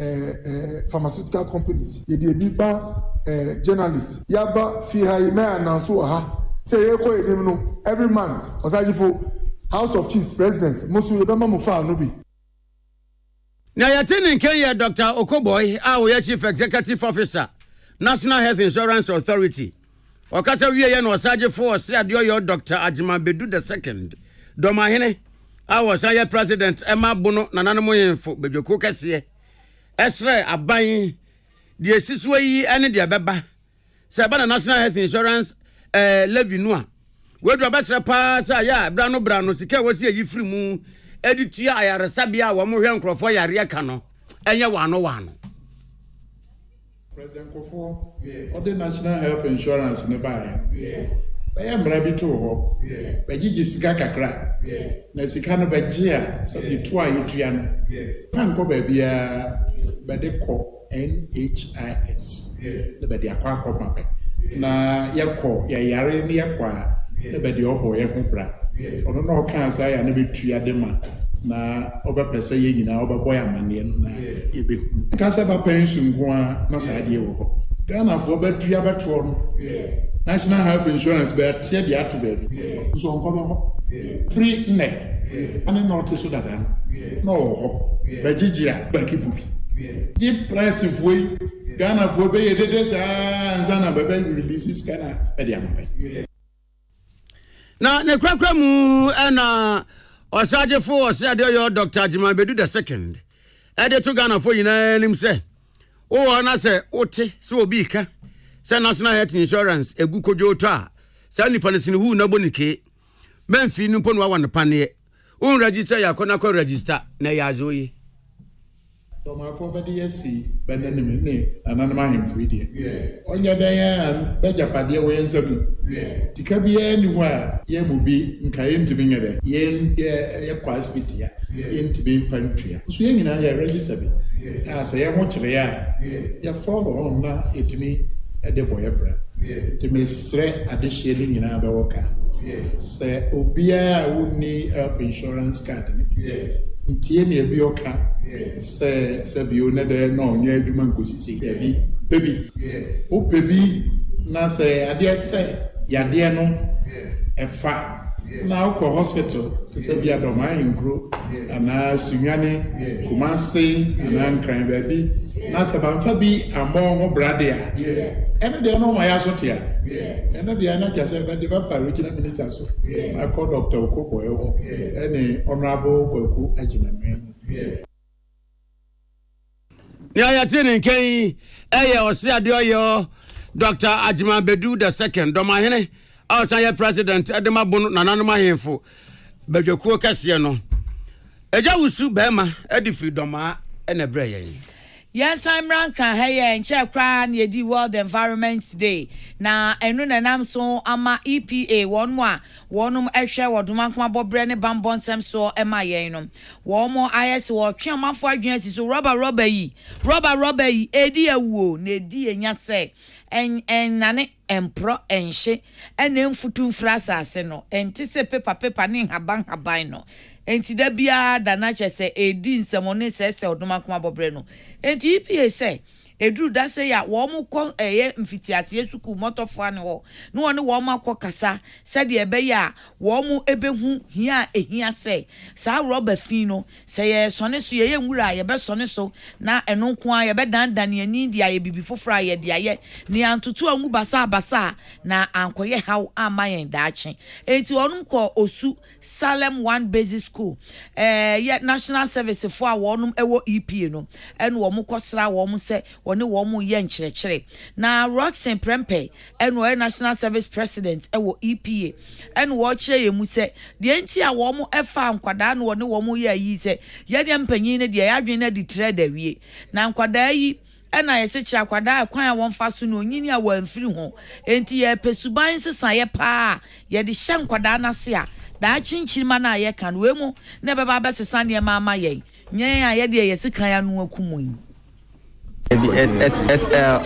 pharmaceutical companies ye the biba journalists yaba fi haima announce ha say edim no every month osagifo House of Chiefs presidents musu yebema mu fa no bi na yatini Kenya Dr. Okoboy a Chief Executive Officer National Health Insurance Authority okasa wiye ye no osagifo osiade yo Dr. Jimabedu the second domahene a osaye president Emma Bono nananemo yemfo bedweko kese esre aban de esisuwa yi ene de beba se ba na National Health Insurance levy no a we do abesre pa sa ya brano sika wasi yi firi mu editua ayaresabia wo mo hwe nkrofo yare ka no enye wano President Kofo the National Health Insurance ne ba ya mra bi to ho ba gigi sika kakra na sika no ba gia so bi to ayetua no kan ko ba bia ba de ko NHIS ne ba de akwa mape na yakọ ya yare ni yakwa e be de obo ye ho bra ono no kan sa ya na betua de ma na obepese ye nyina obeboy amane no na ye be ka sa ba pension ko a na sa de wo ho Ghana for betua beto no National Health Insurance be tie de ato be so onko be ho free neck ani no to so dadan no ho Bajijia, Bakipupi. Deep price of way, Ghana for Bay, and Zana Baby releases Ghana at the Amape. Now, the Crackramu and Osaje for said your Dr. Ajima Bedu the second. Added to Ghana for you, name say. Oh, and I say, Ote, so bika. Send National Health Insurance, a good jota. Send the Panasin who nobody ke. Menfi Nupon one panye. Register ya konako register na ya zoe. So my former DSC, Benjamin, and Anama him free dear. On your day and Beja Padia way and Sabu. To be anywhere, ye will be in Kayin to be there. Yen, ye quite spitia, in to be infantry. Swinging I register me. As I am much there. Your father on now, it me at the boy. To me, say at the shading in our worker. Say, Obia would need health insurance card. Ntieni ebi oka se bi one de no nya adwuma nkosisi baby o baby na se ade se yade no efa na uko hospital se bi adoma impro ana sunwane kumase na nkran baby na se banfa bi amo ho brade a ene de no ma ya so tia ene de na kya se ba de ba fa regional minister so I call Dr. Okoboyo ene honorable Kwaku Ajimame Ya ya tini nkei eye ose ade oyo Dr. Ajima Bedu the second do ma hene outside president edema bonu nananu ma henfo bedwekuo kase no eja wusu bema edifri doma ene breye. Yes, I'm Ranka. Hey, and check crown ye di World Environment Day. Na enu na nam so ama EPA one extra waduma kwa bobre ne bambon sem so ema ye no. One more IS wo twema fo adwensi so rubber yi edi awuo na edi enya se en nane empro enhye ene mfutu mfrasa ase no enti se paper ne haban no. Enti da bia da na chese edi nsemone se oduma kwa bobre no. Enti EPA say edru da say ya wo mu ko eye mfitiase esuku motofo ane ho no woni wo ma kasa se de ebe ya wo mu ebehu hia ehia say sa rubber fin no say ye sone so ye nwura ye be sone so na eno nko a ye be dan ani dia ye bibi fofora ye dia ye ni antutu angu basa na ankoye haw amayen daache enti wonum ko osu Salem 1 Basic School ye national service for a wonum ewo EPA no eno wo mu kosra wo mu se woni wo mu ye nkyerɛkyerɛ na Roxen Prempe eno national service president ewo EPA eno wo kyerɛ ye mu se de enti a wo mu efa nkwada no woni wo mu ye yi se ye de mpanyin ne de ya adwen na di tre da wie na nkwada yi ena yese kira kwada kwan a won fa so no nyini a wamfiri ho enti ye pesuban sesa ye pa ye de hye nkwada na se a da chinchirima na ye kan we mu ne beba besesa ne mama ye nyen a ye de yese kan ya no akumu.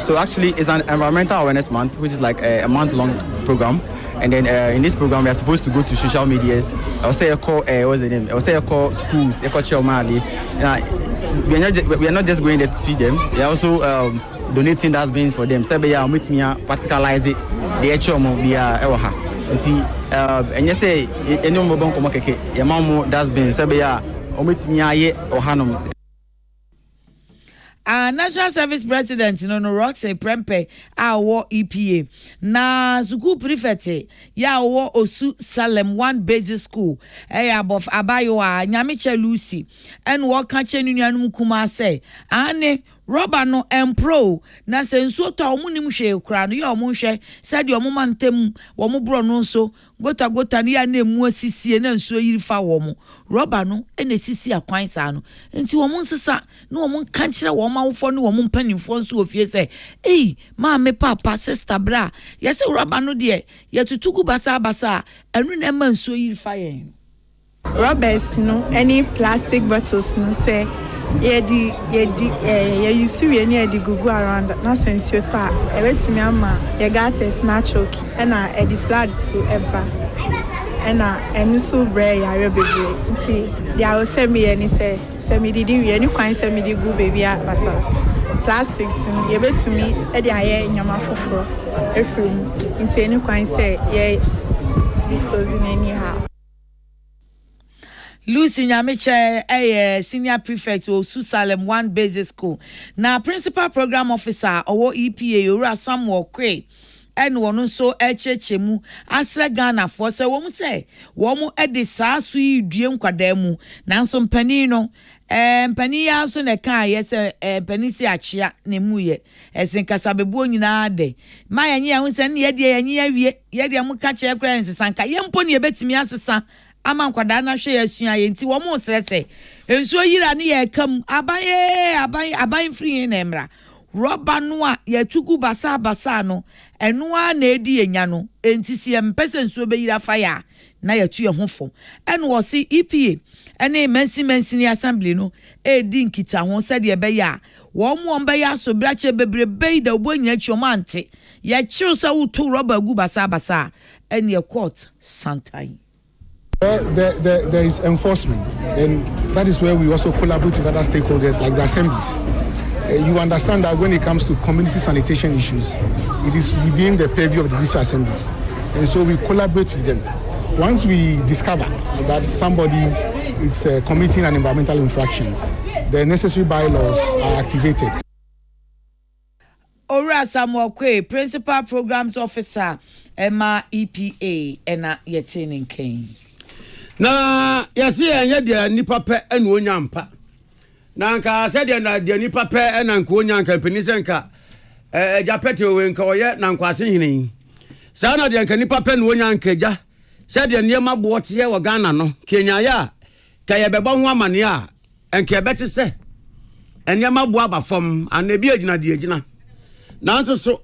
So actually it's an environmental awareness month, which is like a month-long program. And then in this program, we are supposed to go to social medias. I will say what's the name? I will say schools, Mali. We are not just going there to teach them. We are also donating dustbins for them. So we are meet me practicalize it. The actual we are ewaha. And you say any more bon come keke. Your mom dustbins. So we are meet me aye ohanom. National Service President no Roxen Prempe awo EPA na school prefect ya wo osu Salem 1 Basic School abof abayo a nyamiche Lucy en wo ka chenu nuanum kuma say ane rubber no empro na senso to omunim hwe kra no ya omunhwe said your momentum wo mo bro no so gota ne ya na emu asisie na nsuo yiri fa wo mo rubber no ene sisi akwan sa no enti wo mo nsesa na wo mo kan kire wo ma wofo ne wo mo mpanimfo nso ofie se ma me papa sister bra yesi rubber no de ye tutugu basa enu na ma nsuo yiri fa yen rubbers no any plastic bottles no say you see we any the gugu around na sensio ta ebetimi ama ye gates na choki and the flood so eba and eni so bre ya rebebe nti dia o se me any say me didi we any kwan say me di gu baby basas plastics ye betumi e de aye nyama foforo efrim nti eni kwan say ye disposing anyhow. Lucy Nyamiche senior prefect of Salem 1 Basic School. Now principal program officer or EPA Ora Samuel Kwe. And one so chemu asra Ghana for se wo say wo mu ede saa so yi due nkwadam nanso mpani no mpani ya so ne kan ye se mpani si achia ne mu ye esen kasa bebu nyina de ma ya nye hu se ne ye de ya nye awie ye de mu ka che kra nsesanka ye mpo ne ye betimi asesa ama nkwada na hwe asua ye nti wo mu sese enso yira ne ye kam aban free na emra roba no a yetugu basa no eno a na edi enya no entisi empese nsuo be yira fire na yetu ye hofo eno wo si EPA ene mensi assembly no edi nkita ho se de be ya wo mo be ya so brache bebrebe da obo nya chiomante ye chiu se wutu roba gu basa ene ye court santai. There is enforcement, and that is where we also collaborate with other stakeholders like the assemblies. You understand that when it comes to community sanitation issues, it is within the purview of the district assemblies. And so we collaborate with them. Once we discover that somebody is committing an environmental infraction, the necessary bylaws are activated. Ora Samuel Kwe, Principal Programs Officer, Emma EPA, Ena Yetinin Kane. Na yasi enye de nipa pe enu onyampa. Na nka se na de nipa pe ena nka onyanka penise nka japete we nka oye na nkwase hini. Sa na de nka nipa pe enu onyanka ja. Se de niema bo te wo Ghana no. Kenya ya ka ye bebo ho amane a enka beti se niema bo abafom anabi agina de agina. Na nso so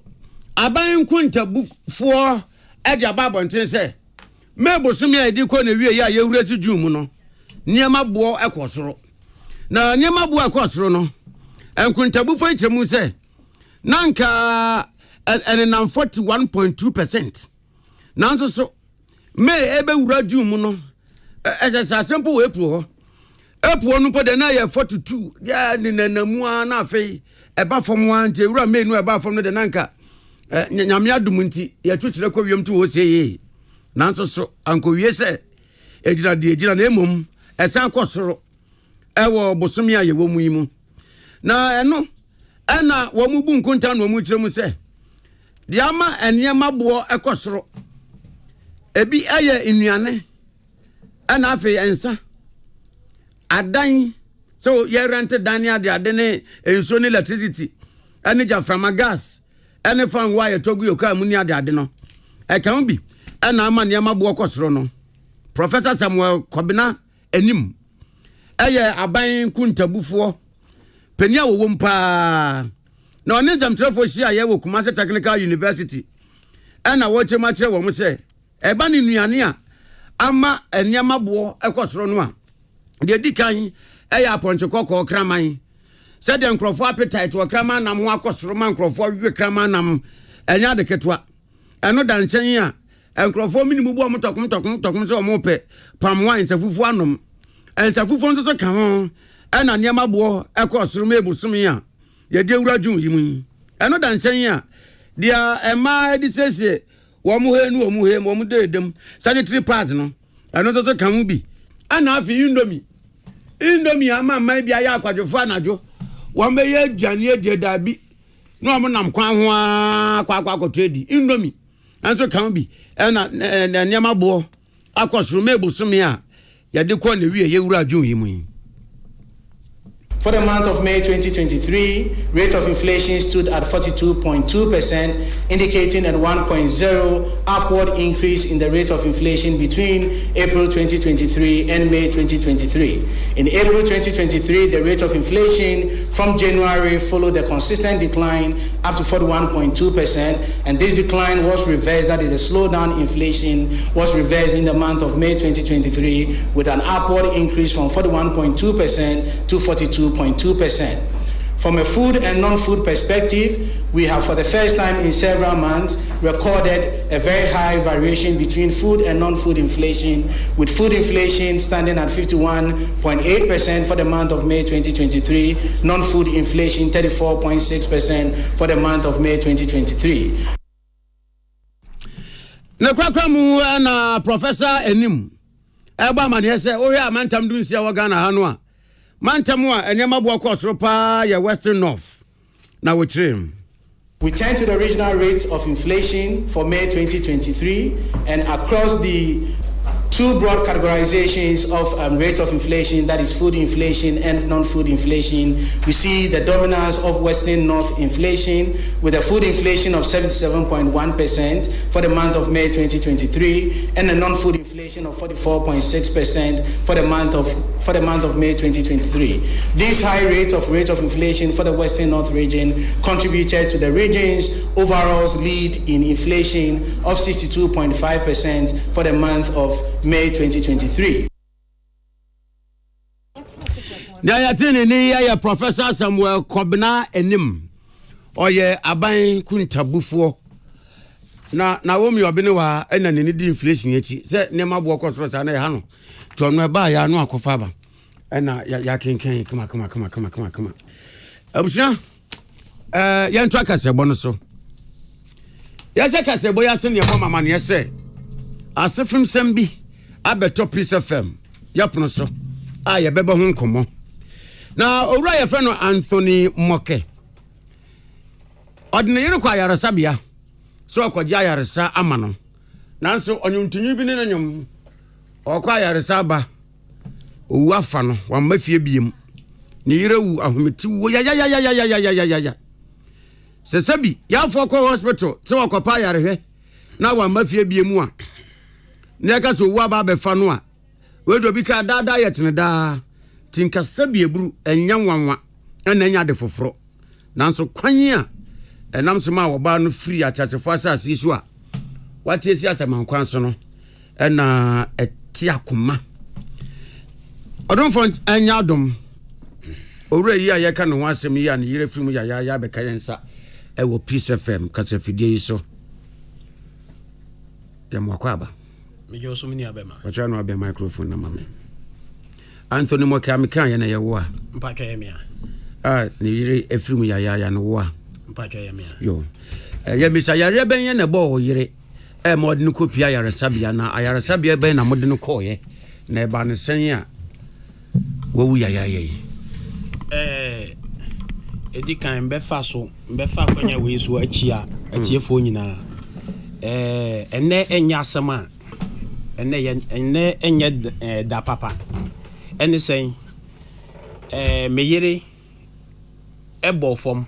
aban kuntabu fo e de ababonten se mebosumi a edi ko na wie ya yewuresi dwum no niema bo ekosoro na niema bo ekosoro no enkuntabu fo ichemu se nanka enenam 41.2%. nanso so me ebe wura dwum no esa simple we pro epuo no pode na ye 42 ya ni nanamu na afei eba fom wa nte wura me nu eba fom no de nanka nyame adum nti ye twetire ko wiem tu wo seye nanso so anko wie se ejira na emom esan kosoro ewo bosomi aye wo mu yimu na eno ena wo mu bu nkunta na wo mu kiremu se de ama eniema bo ekosoro ebi aye inuane ena afi ensa adan so ye rent dania de adene enso ni electricity ene ja from gas ene fan wire togu yoka mu ni ade no e kan bi ena ama niema bo ekosoro no Professor Samuel Kobina enim eye aban kuntabufo penia wo mpa na one zamtrefo hia ye wo Kumasi Technical University ena wo chema kire wo mo se eba ni nuane a ama eniema bo ekosoro no a de dikan eye aponche kokko kraman se de nkrofo appetite wo kraman nam ho akosoro man nkrofo wi kraman nam enya de ketwa eno dan chen a enkrofo minimu bo motokum se o mo pe pam wine se fufu anom ensa fufu nso so ka ho ena niema bo ekosoro me busum ya ye de wura dwun yimu eno dan chen a dia ema edi sese wo mu he nu wo mu de dem sanitary pads no eno so ka mu bi ana afi indomie ama mai bia ya akwadwofo anajo wo me ye aduane edi dabi no mo nam kwan ho akwa trade indomie anso ka mu bi ena niema bo akosoro me busum ya ye de ko na wie ye wura dwun yimu. For the month of May 2023, rate of inflation stood at 42.2%, indicating a 1.0 upward increase in the rate of inflation between April 2023 and May 2023. In April 2023, the rate of inflation from January followed a consistent decline up to 41.2%, and this decline was reversed, that is the slowdown inflation was reversed in the month of May 2023 with an upward increase from 41.2% to 42.2%. From a food and non-food perspective, we have for the first time in several months recorded a very high variation between food and non-food inflation, with food inflation standing at 51.8% for the month of May 2023, non-food inflation 34.6% for the month of May 2023. Na kwakwamu na Professor Enim eba ma ne se wo hwe amantam du nsia wo Ghana ha no a mantam a enyema bo akosoro pa ya Western North na wo kirem. We turn to the regional rates of inflation for May 2023, and across the two broad categorizations of rate of inflation, that is food inflation and non-food inflation. We see the dominance of Western North inflation with a food inflation of 77.1% for the month of May 2023 and a non-food inflation of 44.6% for the month of May 2023. These high rates of inflation for the Western North region contributed to the region's overall lead in inflation of 62.5% for the month of May 2023. Nyayatini ni ya Professor Samuel Kobna enim. Oye aban kuntabufuo. Na womi obini wa ena ni di inflation yechi. Se nema bo okosoro sa na ya no. To no ba ya no akofa ba. Ena ya kenken kama. Abusia ya ntwa kasebo no so. Ya se kasebo ya se ne mama ne se. Asefim sembi abeto Peace FM yapono so ye beba ho nkomo na owura ye frɛ no Anthony Moke odne yere kwa yaresa bia so akwaji yaresa amano nanso onyuntunyu bi ne nanyom okwa yaresa ba owu afa no wa mafie biem ne yere wu ahometi wo ya sesabi ya fo kwa hospital se wakopa yarehwe na wa mafie biemu a neka so wa ba be fa no a we do bi ka dada yetne da tinka sabi eburu enya nwanwa na nya de foforo nanso kwan a enam so ma wo ba no free achachefo asase isu a wate si asema kwan so no na eti akoma odonfo enya dom owura yi a ye ka no ho asem yi a ne yire firim ya be ka yensa wo Peace FM kasa fidie yi so dem wakwaba me jo so mini abema wacha no abema microphone na mame Anthony Moke ameka ye na ye wo a mpatwa ye mia ne yire efirim ya no wo a mpatwa ye mia yo ye misa yare ben ye na bo ho yire modern kopia yare sabia na ayare sabia ben na modern ko ye na e ba ne sen a wo wu ya ye edi kan be fa kwanya we so achia atiefo nyina enne enya asema enne enya da papa enne sen meyere ebo fom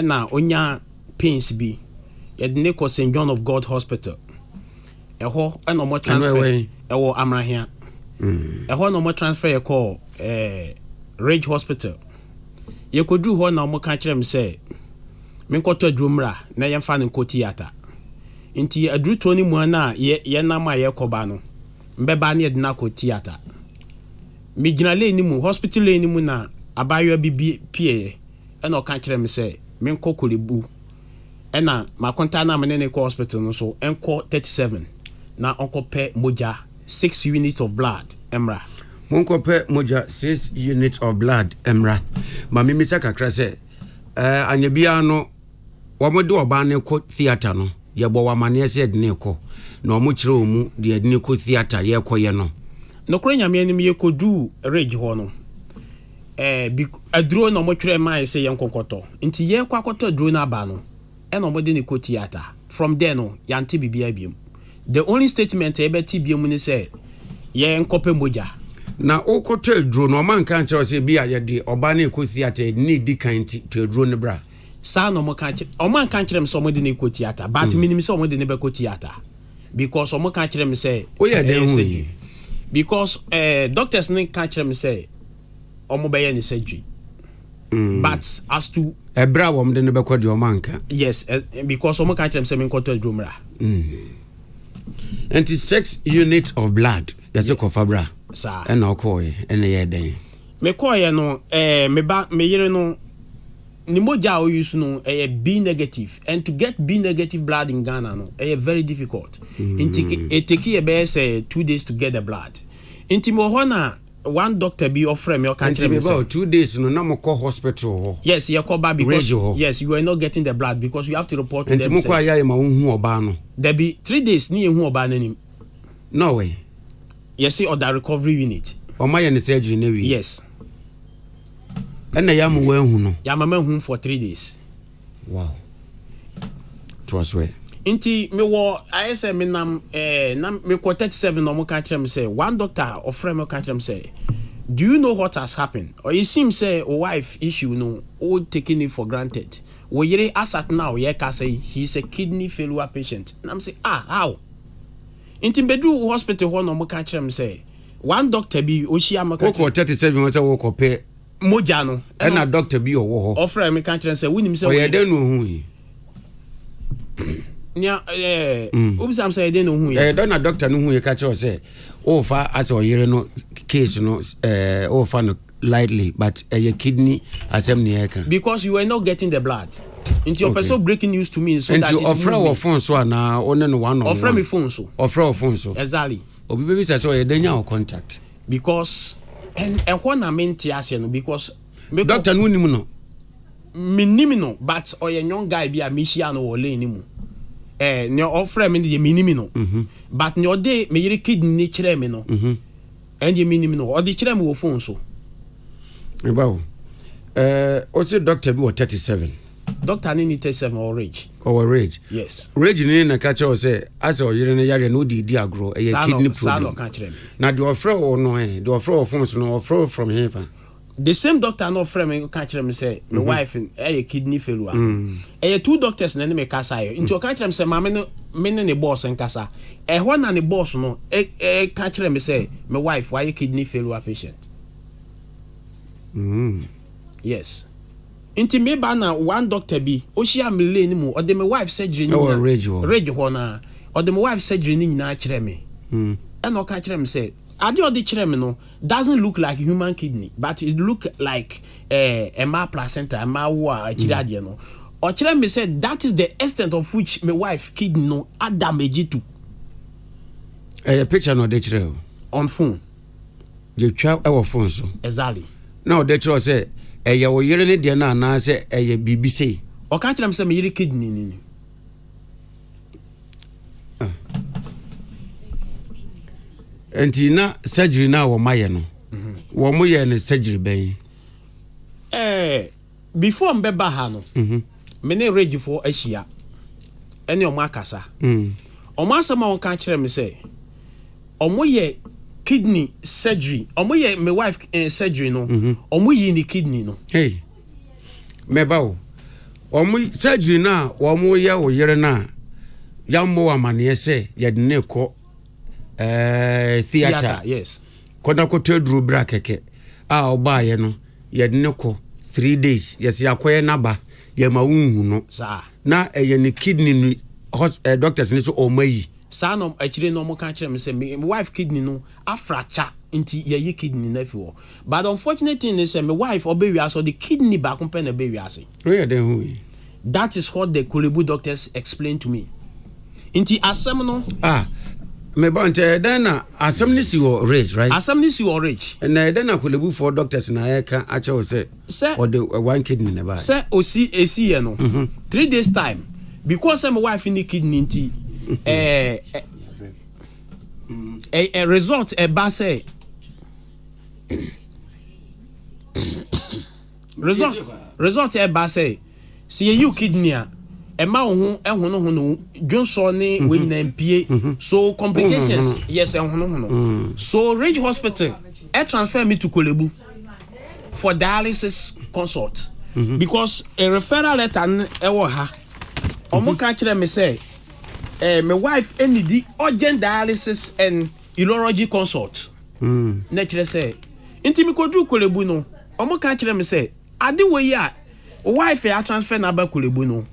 na onya pains bi yedne ko St John of God Hospital eho na mo transfer ewo amrahia eho na mo transfer ye ko Ridge Hospital ye kodu ho na mo ka kirem se menkoto adrumra na yemfa ne ko theater nti adru toni mu na ye na ma ye koba no mbeba na yedna ko theater mi gina le ni mu hospital le ni mu na abayo bi pie e na o ka kirem se menko kolebu e na makonta na mene ne ko hospital no so enko 37 na onko pe moja 6 units of blood emra monko pe moja 6 units of blood emra mami mi sakakra se anyabia no wamode oba ne ko theater no ye bo wamane se de ko na omo kire omu de de ko theater ye koye no nokro nyame anim ye kodu Ridge ho no bi aduro na omo twere mai se ye nkokoto nti ye kwakoto aduro na aba no e na omo de ne ko theater from there no yante bibia biem the only statement e beti biem ni say ye nkope moja na okoto aduro no man kan kire se bia ye de oba ne ko theater ni di kan ti to aduro ne bra sa no mo kan kire o man kan kire me so mo de ne ko theater but minimum so mo de ne be ko theater because o mo kan kire me say because doctors ne kan kire me say o mo be ye ni surgery but as to ebra wo mo de ne be ko de o man kan yes because o mo kan kire me say me ko to adromra and 6 units of blood that's a cofabra sa and no koy and ye den me koy no me yere no ni moja o use no B negative and to get B negative blood in Ghana no very difficult it take about 2 days to get the blood inti mo hona one doctor be offer me country me about 2 days no na mo call hospital yes you call back because yes you are not getting the blood because you have to report to them inti mo kwa ya ma hu oba no there be 3 days ni hu oba nanim no way Yes, or the recovery unit. Or my surgery never. Yes. And I am well who home for 3 days. Wow. Trust way. Inti me wo I say me nam me ko 37 no mo ka kire me say one doctor or friend me ka kire me say, do you know what has happened? Or it seems say a wife issue no all taking it for granted. We yere asat now ye ka say he's a kidney failure patient. And I'm say how? Inti bedu hospital ho no mo ka kire me say one doctor bi o hia me ka kire 37 we say wo ko pay moja no. And a doctor bi o wo ho. Or friend me ka kire say we nim say o ye den no hu yi. Nya obisam say dey no hu ya don na doctor no hu ya ka che say o fa as o yere no case no o fa no lightly but your kidney asem ne ka because you were not getting the blood into your person breaking news to me so that it offer our phone so na one no one offer me phone so exactly obi baby say so you dey nya contact because and when I mean ase no because doctor no nim no minimum but or a young guy be a mishia no wole ni mu ne offer me the minimum but no day me yire kidney kire me no and the minimum or the kire me wo phone so e ba o say doctor be 37 doctor ni 37 or rage yes rage ni na ka che say as o yire ne yare no di agro e kidney problem na the offer o no the offer of phone so no offer from here. The same doctor no friend me catch them say my wife a kidney failure. Two doctors na me kasa yo. Into catch them say ma me ne boss en kasa. Ho na ne boss no catch them say my wife why kidney failure patient. Yes. Into me ba na one doctor bi o shia me le ni mu or the my wife surgery ni na. Rage ho na. Or the my wife surgery ni na kire me. And no catch them say adi odi kire me no doesn't look like human kidney but it look like a ma placenta a ma wa kire adi no or kire me said that is the extent of which my wife kidney no are damaged to a picture no de kire on phone you try our phone so exactly now de kire say e wo yere ne de na na say e bibi say o ka kire me say me yere kidney ni enti na surgery na wo maye no wo mo ye ne surgery ben before mbeba ha no me ne rage for ahia ene o makasa o masama won ka kire me say o mo ye kidney surgery o mo ye my wife surgery no o mo yi ni kidney no hey meba o mo surgery na wo mo ye wo yere na ya mo amane say ye de ne ko theater yes kona ko tedru bra keke oba ye no ye ne ko 3 days yes yakoye naba ye ma wunhu no sa na ye ne kidney ni doctors ni so o mayi sa no akire no mo ka kire me say my wife kidney no afracha nti ye kidney na fi wo but unfortunate thing is my wife obewi aso the kidney back on na bewi ase that is what the Kolebu doctors explained to me nti asem no me bonte then asem ni si wo rage right asem ni si wo rage na then Kolebu for doctors na ye ka a che say or the one kidney na ba say osi esi ye no 3 days time because my wife in the kidney nti a result e ba say result e ba say see you kidney Emma ho no Johnson ni we na mpie so complications yes no so Rage Hospital transfer me to Kolebu for dialysis consult because a referral letter ha omo ka kire me say my wife need urgent dialysis and urology consult na kire say inti mi kodu Kolebu no omo ka kire me say ade we ya wife ya transfer na ba Kolebu no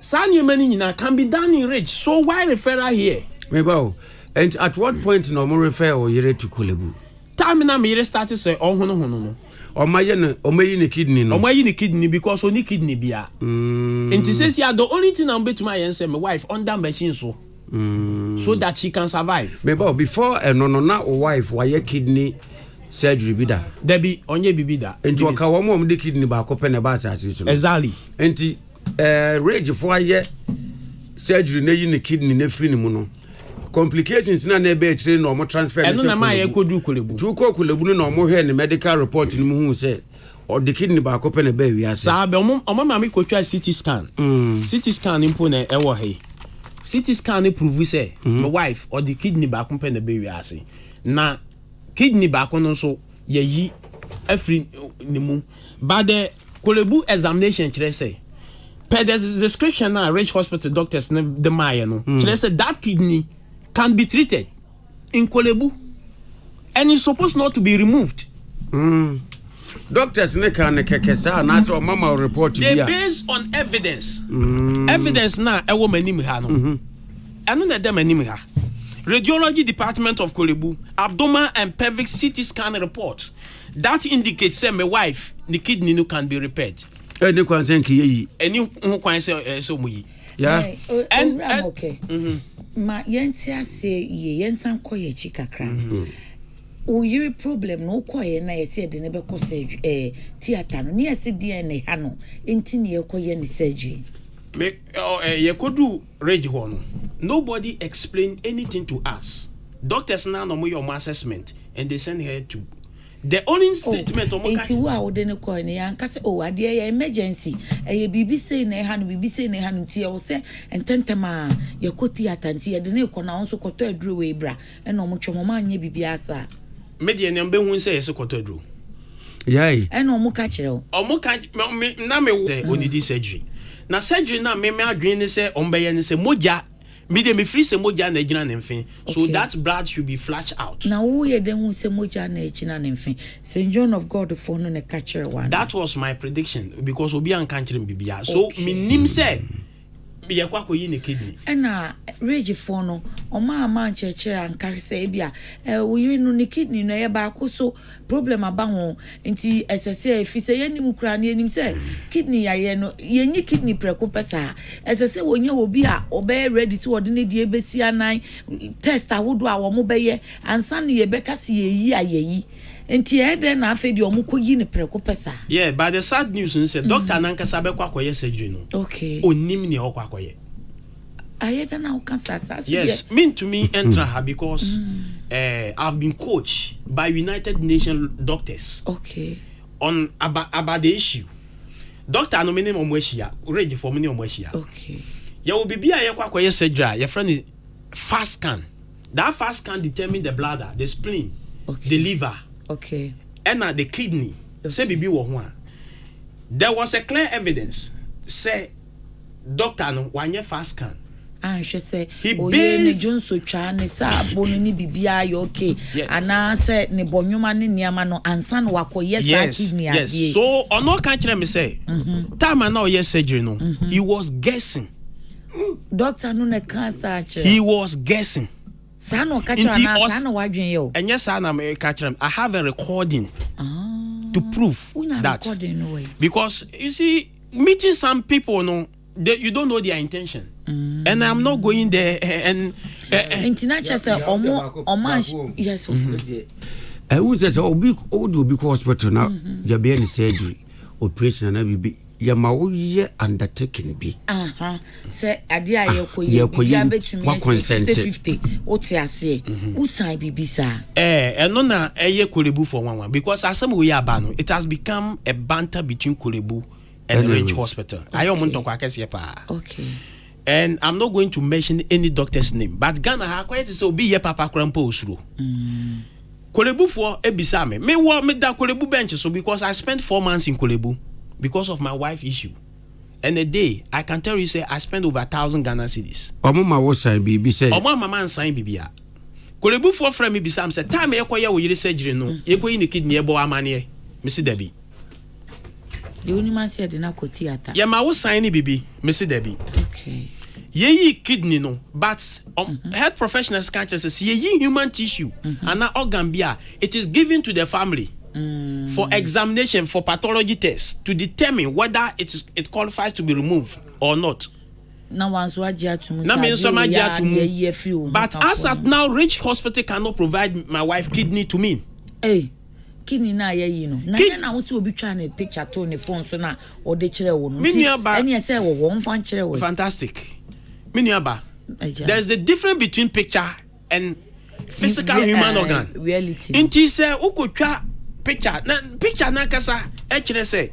Sani many can be done in Rage. So why referral here? Maybe. And at what point no more refer or you to Kolebu? Time na me started say no. O my kidney no. O my kidney because only kidney bia. And it says the only thing I'm bet to my answer my wife under machine so. So that she can survive. Maybe before no na wife why kidney surgery be that. There be onye bibi da. And to ka wo mo kidney ba ko pene ba asase so. Exactly. Enti Rage for ye surgery na yi ne kidney na free ni mu no complications na na be tire no mo transfer eno na ma ye kodu kolebu tu ko kolebu no mo hwe ne medical report ni mu hu say or the kidney ba ko pe na ba wi ase sa be o ma me ko twa CT scan CT scan impo na e wo he CT scan prove say my wife or the kidney ba ko pe na ba wi ase na kidney ba ko no so ye yi afri ni mu but the kolebu examination kire say per the description na Rich Hospital doctors the maye no kire say that kidney can be treated in kolebu and it's supposed not to be removed. Doctors ne can kekesa na so mama report they based on evidence evidence na e wo manim ha no eno na dem manim ha radiology department of Kolebu abdominal and pelvic CT scan report that indicates say my wife the kidney no can be repaired any kwan say nkiyi any kwan say so muyi yeah and okay ma yentia say ye yensan koye chi kakra o yiri problem no koye na yesi de ne be ko surgery theater no ne yesi DNA ha no enti ne yekoye ne surgery me ye kodu rage ho no nobody explained anything to us doctors now no your assessment and they send her to the only statement enti wo a wo de ne koye ne yanka se o ade ye emergency ye bibi say na ha no bibi say na ha no ti ye wo se ententema ye ko theater nti ye de ne ko na won so koto aduro we bra e no mo twom ma anye bibi asa media ne mbe hu say yesi koto aduro yai e no mo ka kire o mo ka na me onidi surgery na surgery na me adwene ne say ombeye ne say moja me de me free say moja na gina ne mfen so that blood should be flushed out na wo ye de hu say moja na gina ne mfen St. John of God for no ne ka kire one that was my prediction because obi an kan kire bibia so me nim say me ye kwa koyi ne kidney na rage for no o ma cheche an kare say bia wo yiri no ne kidney no ye ba ko so problem aba ho nti esese fi say yenim kura ne yenim say kidney yare no yenyi kidney preko pesa esese wonye obi a obe ready to ordinary die besi anan test awodo a wo mo beye ansa ne ye beka se yeyi ayeyi enti ede na afi de omukoyi ne preko pesa yeah but the sad news is doctor nanka sabe kwa koye surgery no okay onim ne okwa koye ayeda na cancer sas yes mean to me enter her because I've been coached by United Nations doctors okay on about the issue doctor no me name omwehia ready for me name omwehia okay ya wo bibia ye kwa koye surgery your friend fast scan that fast scan determine the bladder the spleen the liver okay and the kidney say bibi wo ho a there was a clear evidence say doctor no wanye fast scan and she say oye ne jonso twa ne sa bonu ni bibia yo okay ana say ne bonwoma ne niama no ansa no wakoye sa kidney adie so ono kan kire me say time na oye surgery no he was guessing doctor no ne cancer he was guessing Sano catcher na sano wadwen yo. Enye sana me catcher. I have a recording to prove that. Because you see, meeting some people, no, you don't know their intention, and I'm not going there and. International say omo yes. I would say obi hospital now. You be any surgery operation na bibi. Yamawoye undertaking bi say ade aye koye betumi 50 oti ase usan bibisa eno na eye Kolebu for one because asem we aba no it has become a banter between Kolebu and Rich Hospital ayo mo ntoko akese pa okay and I'm not going to mention any doctor's name but Ghana ha quiet say obi ye papa krampo osuro Kolebu for ebisa me wo me da Kolebu bench so because I spent 4 months in Kolebu because of my wife issue. And a day, I can tell you, say, I spent over 1,000 Ghana cedis. Mama was saying, Bibi said, Mama and sign Bibia. Kolebu for friend me be some said, time you acquire with your surgery, no, you go in the kidney, boy, amani, Missy Debbie. You only man said in a theater. Yeah, my was signing Bibi, Missy Debbie. Okay. Ye kidney, no, but health professionals can't just say, ye human tissue, and now organ beer, it is given to the family. For examination for pathology tests to determine whether it qualifies to be removed or not. But as at now, Rich Hospital cannot provide my wife kidney to me. Hey, kidney na ye no. Na na wo se obi twa na picture to ne phone so na o de kire wo no. Any say wo fan kire wo. Fantastic. Miniaba. There's the difference between picture and physical human organ. Reality. Inti say ukotwa picture na kasa e kire say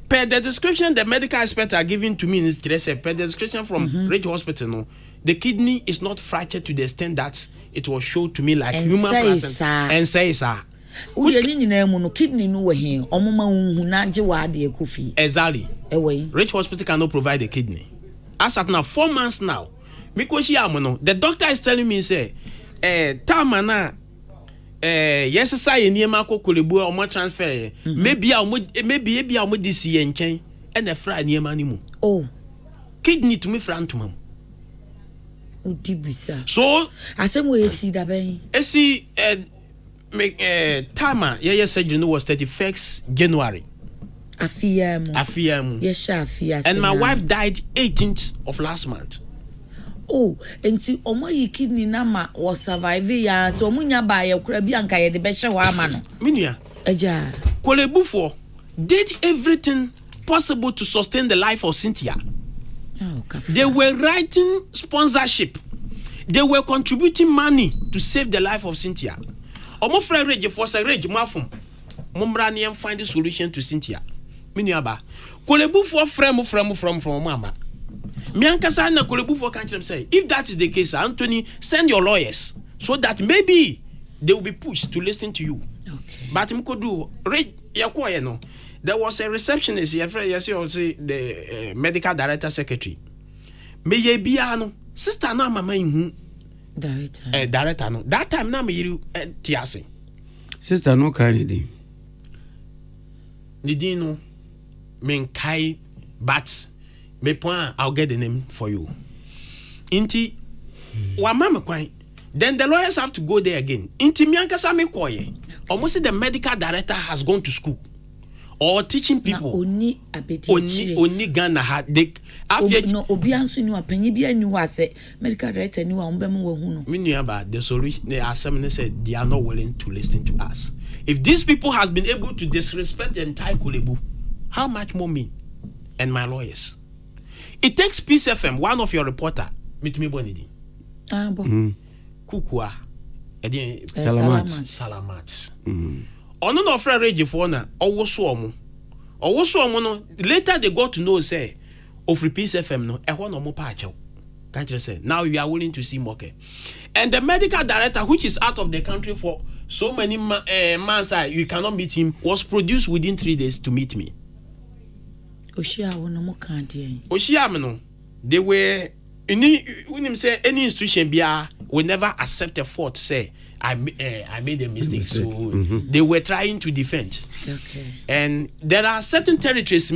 per the description the medical experts are giving to me is kire say per the description from Ridge Hospital no, the kidney is not fractured to the extent that it was shown to me like and human placenta. And says Udi nyina mu no kidney no we hin omoma unhu na je wa ade ekofi. Exactly. Ridge Hospital cannot provide the kidney. As at now 4 months now, because the doctor is telling me say time na yes say niema ko kolebu o mo transfer maybe a mo disi ye nchen e na fra niema ni mu. Oh. Kidney to me fra ntomam. Udibisa. So asem we see da ben. Esi time yeah surgery was 31st January. Afiamu. Yes, Afia. And my wife died 18th of last month. Oh, and see, omo kidney nama was survive ya so munya ba ye kura bi anka ye de be hye wa ama no. Minia. Eja. Kolebufo did everything possible to sustain the life of Cynthia. Oh, they were writing sponsorship. They were contributing money to save the life of Cynthia. Omo frere Rage for say Rage mafum. Momra ne find the solution to Cynthia. Miniaba. Kolebufo from mama. Miankasa na Kolebufo can them say if that is the case, Anthony, send your lawyers so that maybe they will be pushed to listen to you. Okay. But mkodu yakoye no. There was a receptionist the medical director secretary. Me ye bia no sister na mama inhu director no. That time na me yiru tiase. Sister no carry dey. Nidino menkai but me point I'll get the name for you. Inti wa mama kwan. Then the lawyers have to go there again. Inti miankasa me koye. Almost the medical director has gone to school or teaching people. Oni abedi. Oni Ghana had they no obi anso ni apanyi bia ni wa say medical director ni wa ombem wa hu no. Miniaba the solution they are said they are not willing to listen to us. If these people has been able to disrespect the entire Kolebu, how much more me and my lawyers? It takes Peace FM, one of your reporter, meet me bonidi. Kukua. Salamat. Ono no fra Rage for na owo so no later they got to know say of Peace FM no e ho no mo pa achew. Can't you say now you are willing to see Moke. And the medical director which is out of the country for so many months you cannot meet him was produced within 3 days to meet me. Oshia wono mo kan dey. Oshia me no they were when say any institution bia will never accept a fault say I made a mistake. So they were trying to defend. Okay. And there are certain territories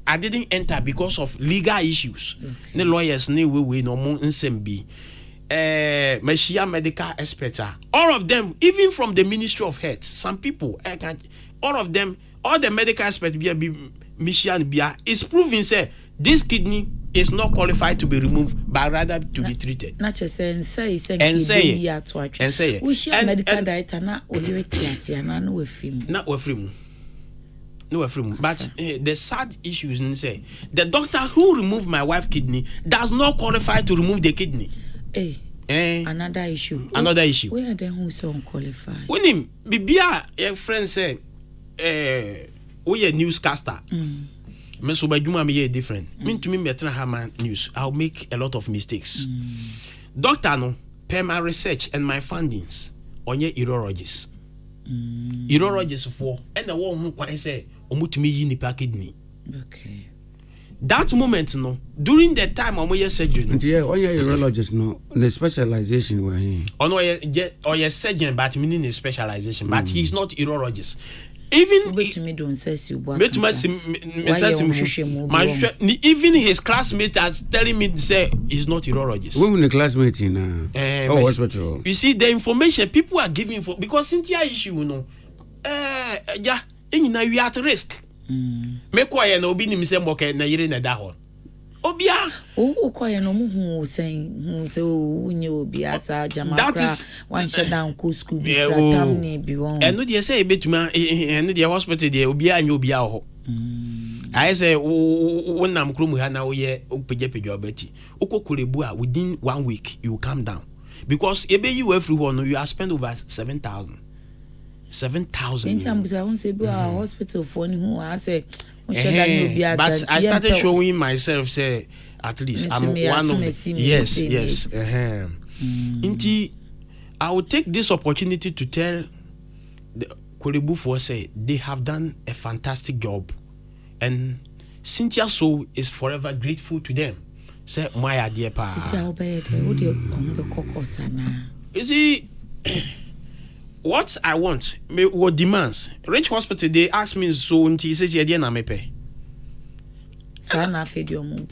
I didn't enter because of legal issues. The lawyers we no more nsembi. Machia medical experts all of them, even from the Ministry of Health, some people all of them, all the medical experts Bia is proving say this kidney is not qualified to be removed, but rather to be treated. Not just say we share medical director na oliwetiasia na no wefim. Not wefim. No wefim. But the sad issue is say the doctor who removed my wife's kidney does not qualify to remove the kidney. Another issue. Where are they who so unqualified? When him bibia your friend say we a newscaster. Me so badwuma me different. Me to me better have news. I'll make a lot of mistakes. Doctor no, per my research and my findings on your urologist. Urologist for and the one who can say omutumi yi nipa kidney. Okay. That moment no, during the time of my surgery. Yeah, all your urologist no, the specialization were here. Oh no, your surgeon, but meaning a specialization, but he's not urologist. Even even his classmate are telling me to say he's not urologist. When the classmate in hospital. You see the information people are giving for because Cynthia issue, you know. Yeah, we are at risk. Me kwaya na obi nim se Moke na yire na da ho. Obia o kwaya no mu hu sen se o nye obi asa jamakra one shut down ko school bi fratam ne bi won. Eno de say betuma eno de hospital de obia anya obia ho. I say wonam kromu ha na wo ye opejepejwa obati. Ukokorebu a within 1 week you calm down. because ebe you everyone you are spend over 7,000. 7,000. Hospital for who I say. But I started showing myself say at least I'm one of the, yes. Inti, I will take this opportunity to tell the Kolebu for say they have done a fantastic job, and Cynthia So is forever grateful to them. Say my idea pa. You see, what I want, what demands. Rich Hospital, they ask me so until says you na mepe.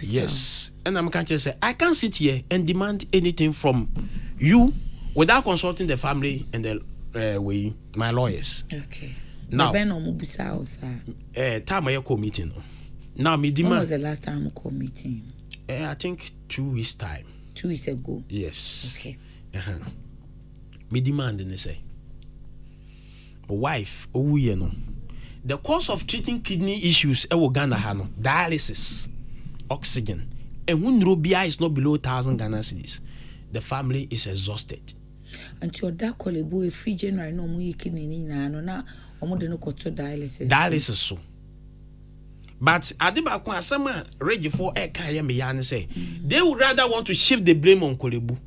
Yes, and I'm going to say I can't sit here and demand anything from you without consulting the family and the my lawyers. Okay. Now, time I call meeting. Now me demand. When was the last time I call meeting? I think 2 weeks time. 2 weeks ago. Yes. Okay. Me demand and they say, wife, the cost of treating kidney issues Ghana hano dialysis, oxygen, and when Robia is not below 1,000 Ghana cedis, the family is exhausted. Until that Kolebu a free January no mu kidney na na omo de no koto dialysis. Dialysis so. But Adibakwa asama ready for e kan ye me yan say they would rather want to shift the blame on Kolebu.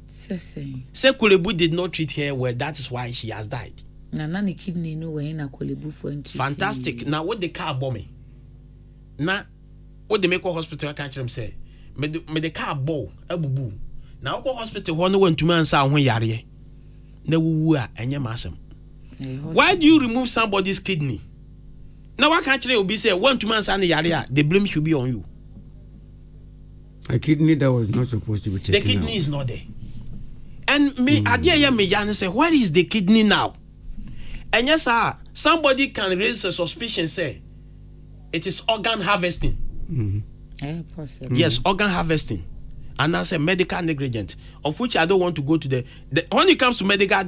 Say Kolebu did not treat her well, that is why she has died. Na ni kidney no we na Kolebu for entry. Fantastic. Now what the car bomb? Na what the medical hospital can them say? Me the car bow abubu. Now go hospital one went to man sa ho yare. Na wuwu a enye masem. Why do you remove somebody's kidney? Now why can't you be say one to man sa na yare, the blame should be on you. A kidney that was not supposed to be taken. The kidney is not there. And me idea me yan say where is the kidney now? And yes, sir, somebody can raise a suspicion, say it is organ harvesting. Yes, organ harvesting. And that's a medical negligence, of which I don't want to go to the when it comes to medical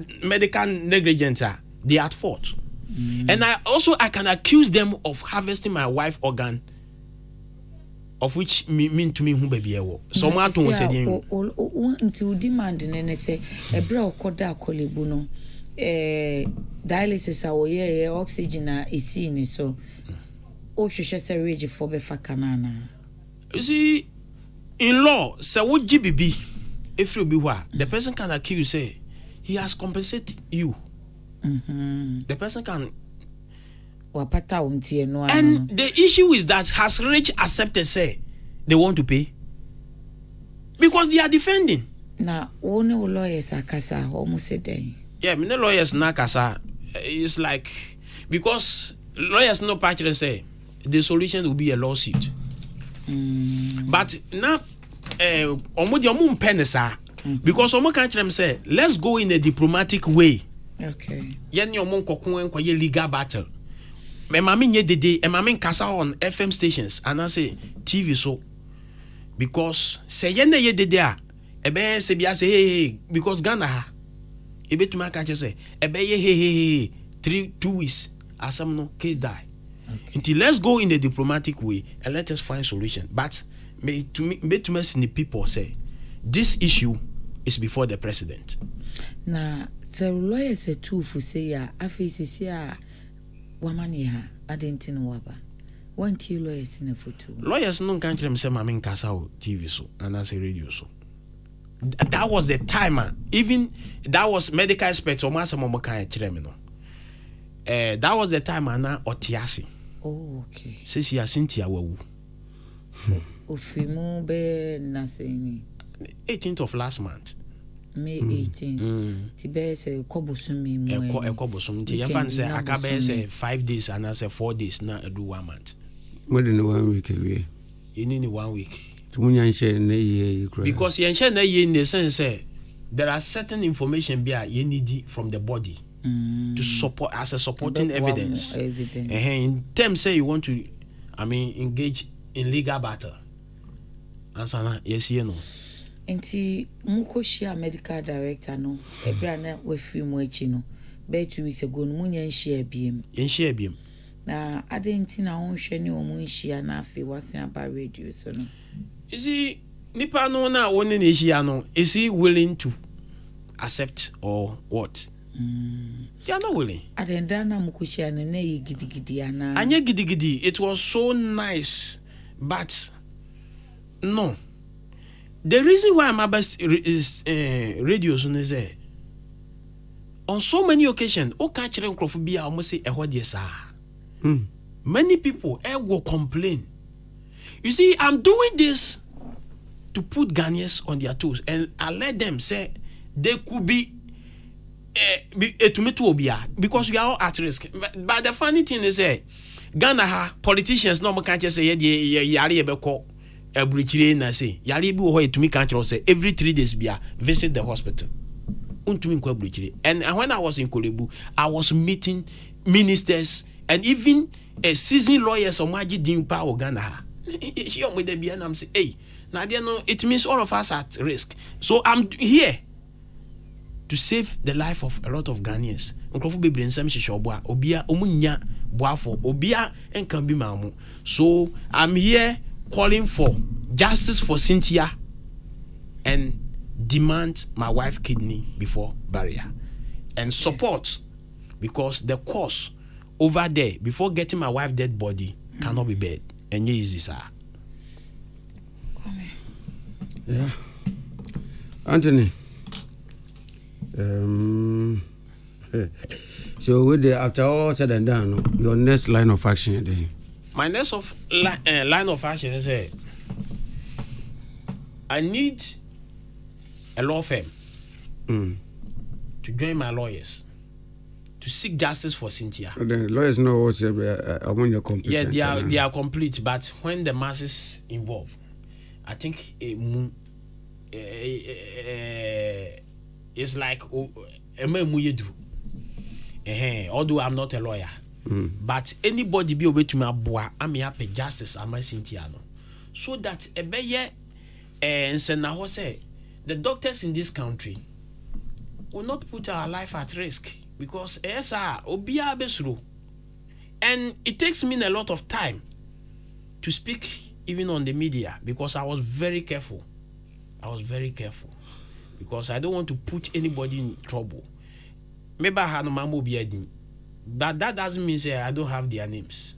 negligence, they are at fault. And I can accuse them of harvesting my wife's organ, of which mean to me who baby ewo. Someone to say until demand and say a bro koda Kolebu no dialysis awoye oxygen is in so o hwehwe say rage for be fakanana. You see, in law, say what GBB if you be what the person can accuse you say he has compensated you. The person can and the issue is that has Rich accepted say they want to pay because they are defending. Now only lawyers are kasa almost said. Yeah, many lawyers na kasa. It's like because lawyers no partly say the solution will be a lawsuit. But now omo penesa because omo can't them say let's go in a diplomatic way. Okay. Yen omo kokun enko ye legal battle. Me mami nye dede e mami kasa on FM stations and I say TV so because say yen ye dede a e be se bia say hey because Ghana ha e be tuma ka say e be ye hey 2 weeks asam no case die. Until let's go in a diplomatic way and let us find solution. But me to me people say this issue is before the president. Na the lawyers say too for say ya afisi say wamani ha adentin waba. One two lawyers in a photo. Lawyers no can them say mami nkasa o TV so and I say radio so. That was the timer. Even that was medical experts or masa mo kan kirem no. That was the time ana otiasi. Oh, okay. Says ya Cynthia wawu. Ofimu be nothing. 18th of last month. May 18th. Tibe say kobosumi mo. Ekobosum. Ti yefan say akabe say 5 days and I say 4 days na do 1 month. More than 1 week away. You need 1 week. Because you share na ye in the sense say there are certain information be you need from the body. To support as a supporting evidence. In terms say you want to, engage in legal battle. Answer yes, you know. Enti mukoshia medical director no ebra na we free mu achi no be 2 weeks ago no munya share biem. Yen share biem. Na adenti na won hwe ni omu nhia na afi wasen aba radio so no. You see nipa no na won ni nhia no is he willing to accept or what? They are not willing. Anye gidi. It was so nice, but no. The reason why I'm about radios is on so many occasions, almost say many people will complain. You see, I'm doing this to put Ghanaians on their toes, and I let them say they could be because we are all at risk. But the funny thing is, Ghana politicians no can't just say yari ebeko ebrichire na say yari bi wo to me can't say every 3 days visit the hospital. And when I was in Kolebu, I was meeting ministers and even seasoned lawyers of Maji Dimpa or Ghana. And I'm saying, hey, now it means all of us at risk. So I'm here to save the life of a lot of Ghanaians. So I'm here calling for justice for Cynthia and demand my wife's kidney before barrier and support, because the cost over there before getting my wife's dead body cannot be bad. And easy, sir. Yeah, Anthony. So with the after all said and done, your next line of action then? My next line of action is I need a law firm to join my lawyers to seek justice for Cynthia. The lawyers know what's among your competent. Yeah, they are complete, but when the masses involved, I think it's like although I'm not a lawyer, but anybody be able to me aboa, I'm here pay justice am Cynthia no, so that and say the doctors in this country will not put our life at risk, because obia besro, and it takes me a lot of time to speak even on the media, because I was very careful because I don't want to put anybody in trouble. Maybe I had no mambo biadin, but that doesn't mean say I don't have their names.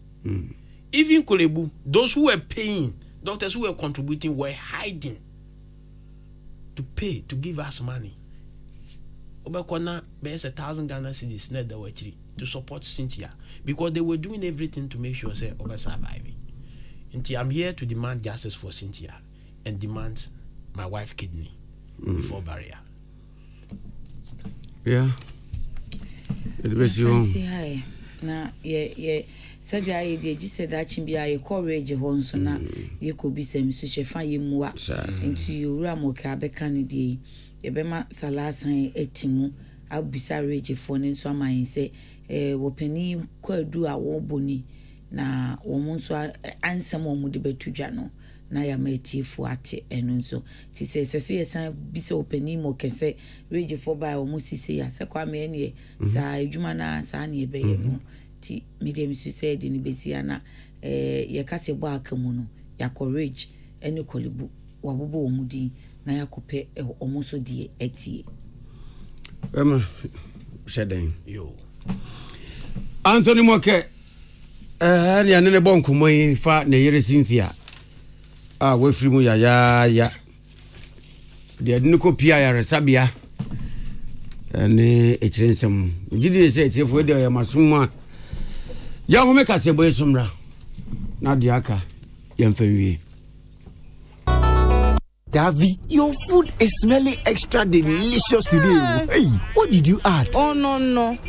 Even Kolebu, those who were paying, doctors who were contributing were hiding to pay, to give us money. Obekona bears 1,000 Ghana cedis net the way to support Cynthia, because they were doing everything to make sure say Obe surviving. And I'm here to demand justice for Cynthia and demand my wife's kidney before barrier. Yeah. It was you. Na said I just said that Chimbia courage honso na ye could be some shefa ye mua into you ramoka bekanidi ebema salasan etimu abisa rage for ne so man say wopani kwadu a woboni na womunso ansem omude betudwa no na ya metifu ate enu nso ti se san bisa opani mo kese rage for by omusise ya se kwa me ne sa edwuma na sa ne ebe ye no ti medium suicide ni besia na ye kase bo akamu no ya courage ene Kolebu wabobo omudin na ya kope omuso die etie shedden yo Anthony Moke ya ne bonko moyi fa ne yere Cynthia we free mu ya de ne kopia ya resabia ne etirensem gidi se etifo de ya masumma ya wo meka se boy sumra na de aka yemfanwie. Davi, your food is smelling extra delicious today. Hey, what did you add? Oh, no.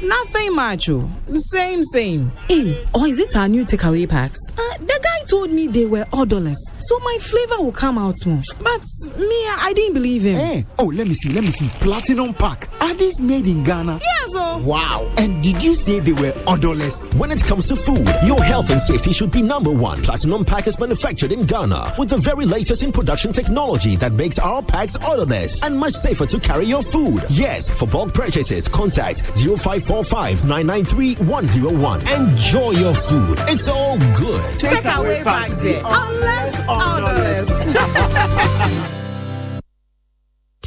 Nothing much. Same. Hey, or is it our new takeaway packs? The guy told me they were odorless, so my flavor will come out more. But me, I didn't believe him. Hey, oh, let me see. Platinum pack. Are these made in Ghana? Yes, oh. Wow. And did you say they were odorless? When it comes to food, your health and safety should be number one. Platinum pack is manufactured in Ghana with the very latest in production technology that makes our packs odorless and much safer to carry your food. Yes, for bulk purchases, contact 0545 993 101. Enjoy your food. It's all good. Take away packs there. Unless odorless.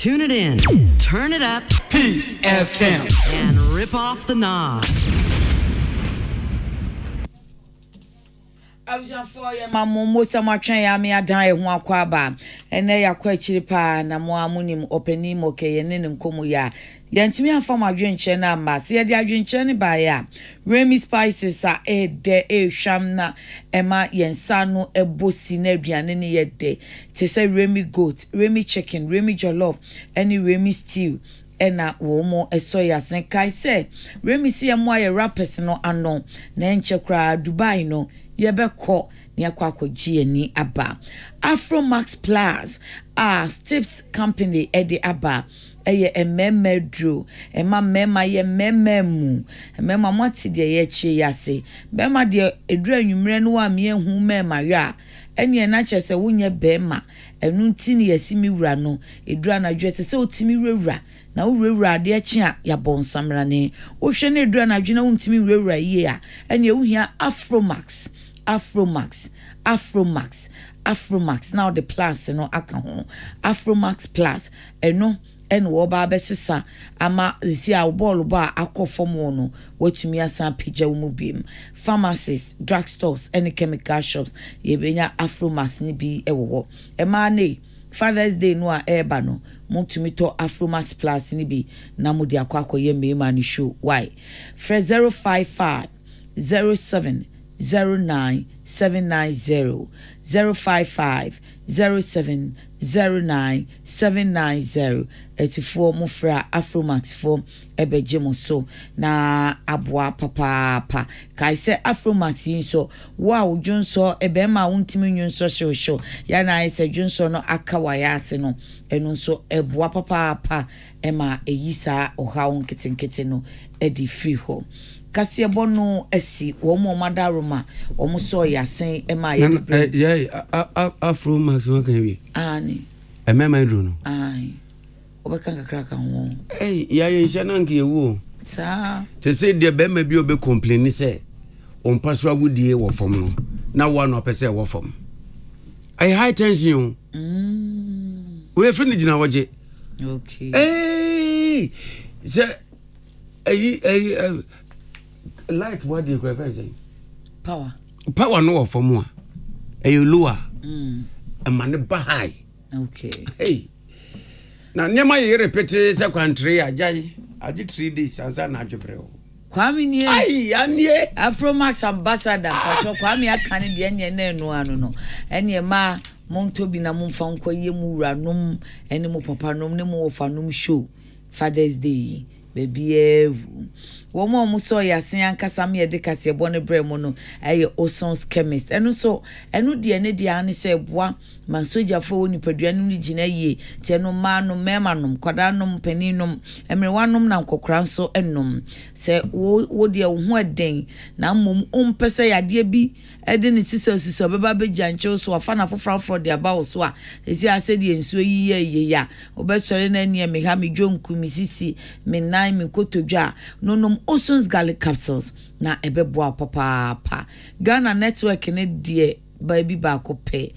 Tune it in, turn it up, Peace FM, and rip off the knob. For your mamma, most of my train, I mean, I die one quaba, and they are quite cheap, and I'm more munim opening okay, and then come ya. Yantimi for my drink chena mass, yet the drink cheni by ya. Remy spices are a de a shamna, Emma Yensano, a bossy nebian any yet day. To say Remy goat, Remy chicken, Remy jollof, any Remy stew. Ena womo esoya sen kai say Remy see a moye rappers no anon na enche kra Dubai no yebekọ ne akwakọ GNI aba Afro Max Plus Stips company edi aba eye ememedro emma ye mememu emma mati de ye chi yase bema de edru anwumre no wa me ehu mema ya ene na chese wonye bema enu ntini yasimi wura no edru anadwe te se otimi wura na wurawura de achi a ya bonsamra ne wo hwe na edru anadwe na wontimi wurawura yie a ene wo hia Afro Max now the plus no aka ho Afro Max Plus eno wo ba besesa ama si a ball ba akofom no watumi asan pija wo mubiem pharmacies drugstores and chemical shops ye benya Afro Max ni bi ewo ho e ma ne Father's Day no a eba no mutumi to Afro Max Plus ni bi na mudi akwakoye mema ni show why fresh 055 07 09 790 055 07 09 790 84 mufra Afromax form ebejemo so na aboa papa kai se Afromax yin so wow junso ebema wontimi nyunso show ya na ise junso no akawaya ase no eno so eboa papa ema eyisa oha nketinketi no edi free home kasi ebono esi wo mo madaroma wo mo so yasen ema ye Afro Max no kan wi ani emema ndro no ai obeka kakra kan wo ya ye hye na nke ewu sa te se de be ma bi obe complain se on paso agudie wo fom no na wo no pese wo fom ai high tension we fini jina waje okay se light what do you prefer power no of more lower man ba high okay na nyama ye repeat se country ajai 3 days ansa na adwebreo Kwame nie ai anie Afro Max ambassador pacho Kwame Akan de ene na enu anu no ene ma monto bi na momfa nkoye mu wuranom ene mo papa nom ne mo wofanom show Father's Day baby wo mo so yasen ankasa me de kase bone bremo no eye Osons chemist eno so eno de ene de ane se boa man soja fo woni padua no gina yie te no ma no mema nom kwada nom paninom emrewanom na nkokora so enom se wo de wo ho eden na mom ompese yade bi ede ne sisa beba be janche so afa na fofrafo de aba so a esi ase de ensuo yiye ya obesore na anie me ha me dwonku mi sisi me nan me kotodwa no Osons garlic capsules na ebeboa papa Ghana network ne die baby ba ko pe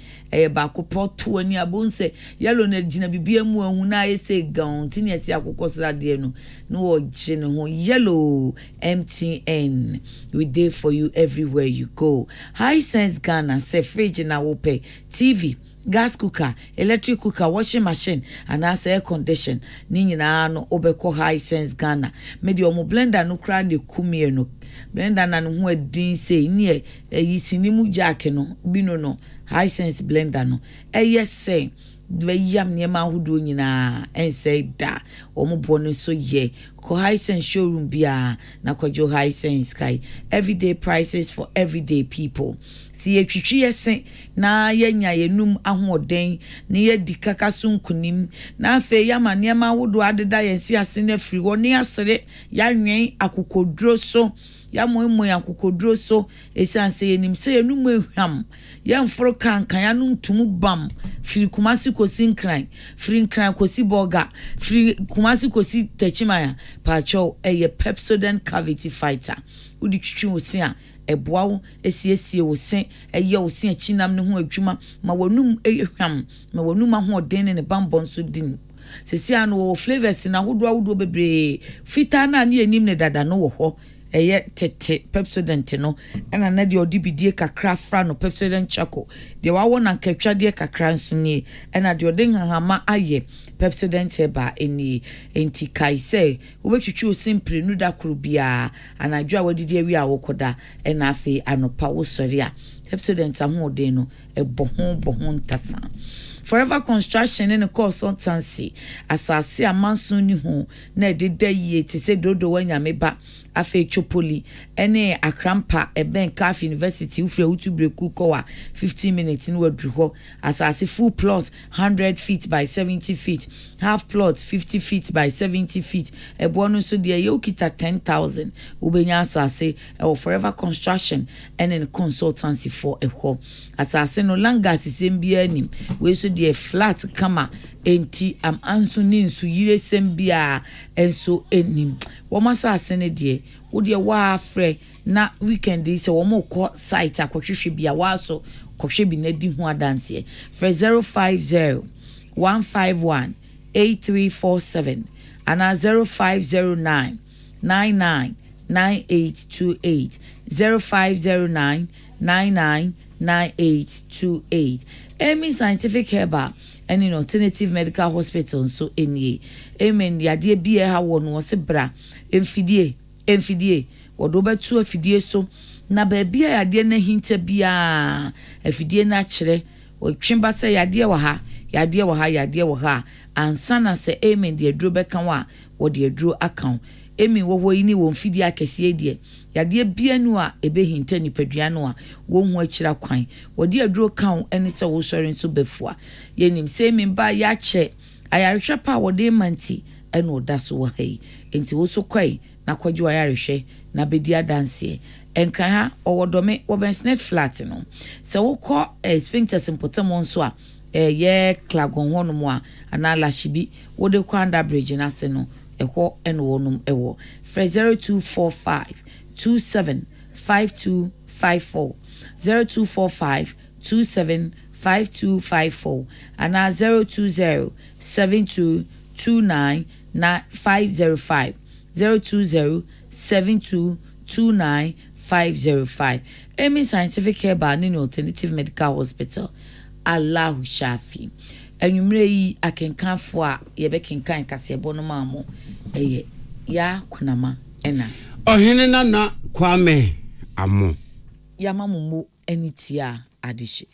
ba ko poto ani abonse yellow na gina bibia mu ahu na yese gan tini ati akokosra de no wo gine ho yellow MTN we dey for you everywhere you go Hisense Ghana say fridge na wo pay TV gas cooker, electric cooker, washing machine, and as air condition. Nina no obeko Hisense Ghana. Medi omo blender no kra ne kumie no. Blender na no ho din say nie yisinimu jack no bino no Hisense blender no. Yes say the yam niema hudo nyina ense da omo bone so ye ko Hisense showroom bia na kwajo Hisense sky everyday prices for everyday people. Si etwitwi yesen na yenya yenum ahoden na yedi kakaso nkunim na afa yama niema wodo adeda yensi ase na firi wo ne asere yanwen akokodro so ya moimo ya akokodro so esanse yenim se yenum ehwam yemforo kankan ya no ntumu bam firi kumasi kosi nkran firi nkran kosi boga firi kumasi kosi techimaya pacho eye Pepsodent cavity fighter udi twitwi osia eboawo esiesie wo sen eye wo sen chinam ne ho adwuma ma wanum ehwam ma wanum ahoden ne bambon so din sesia no flavors na hodo bebre fita na ne anim ne dada no wo ho eye tete Pepsodent no ena na de odibidie kakra fra no Pepsodent Choco de wawo na nkatwade kakra nso ni ena de odin hama aye Pepsodent eba eni enti kai say wobetwitwu simpre nu da kro bia anadwo a wadidi awi a wokoda ena afi anopa wo sori a Pepsodent ahode no boho ntasa Forever Construction in a consultancy asase amanso ni ho na ededa yie te se dodo wanya meba afe chopoli ene akrampa eben Caf University ufre utu breku kowa 15 minutes in wadru ho asase full plot 100 feet by 70 feet half plot 50 feet by 70 feet ebo no so de yokita 10,000 ubenya asase Forever Construction and in consultancy for a ho asase no langa sembia anim we so de flat kama enti am anso ni nsu yire sembia enso enim wo masase ne de wo de wa frɛ na weekend is wo mo ko site akohwehwe bia wa so kohwe bi na di ho adanse frɛ 050 151 8347 ana 0509 999828 0509 999828 Amy Scientific Herbal and in alternative medical hospital so enie amen yade bia ha wo no se bra emfidie wodo betu afidie so na ba bia yade na hinta bia afidie na kire wo twemba se yade wo ha ansa na se amen de aduro beka wa wo de aduro akan emi wo ho yini wo mfidie akese die yade bia nu a ebe hinta nipadua no a wo hu akira kwan wo de aduro kan ene se wo sori nso befua yenim se emi ba ya che ayarehwe pa wo de manti ene oda so wo hai enti wo so kwai na kwadwo ayarehwe na bedi adanse enkran ha owodome wo bensnet flat no se wo kɔ sphincters impotamo nso a ye klagon hono mo a ana lashibi wo de kwa under bridge na se no eho ene wonum ewo 0245 275254 0245 275254 ana 020 7229 020 7229 Amy Scientific Herbal in Alternative Medical Hospital Allahu Shafi enwumre yi akenkanfo a yebekenkan kasebo no maamo eye ya kunama ena ohene na Kwame amo ya mamumo enitia adishe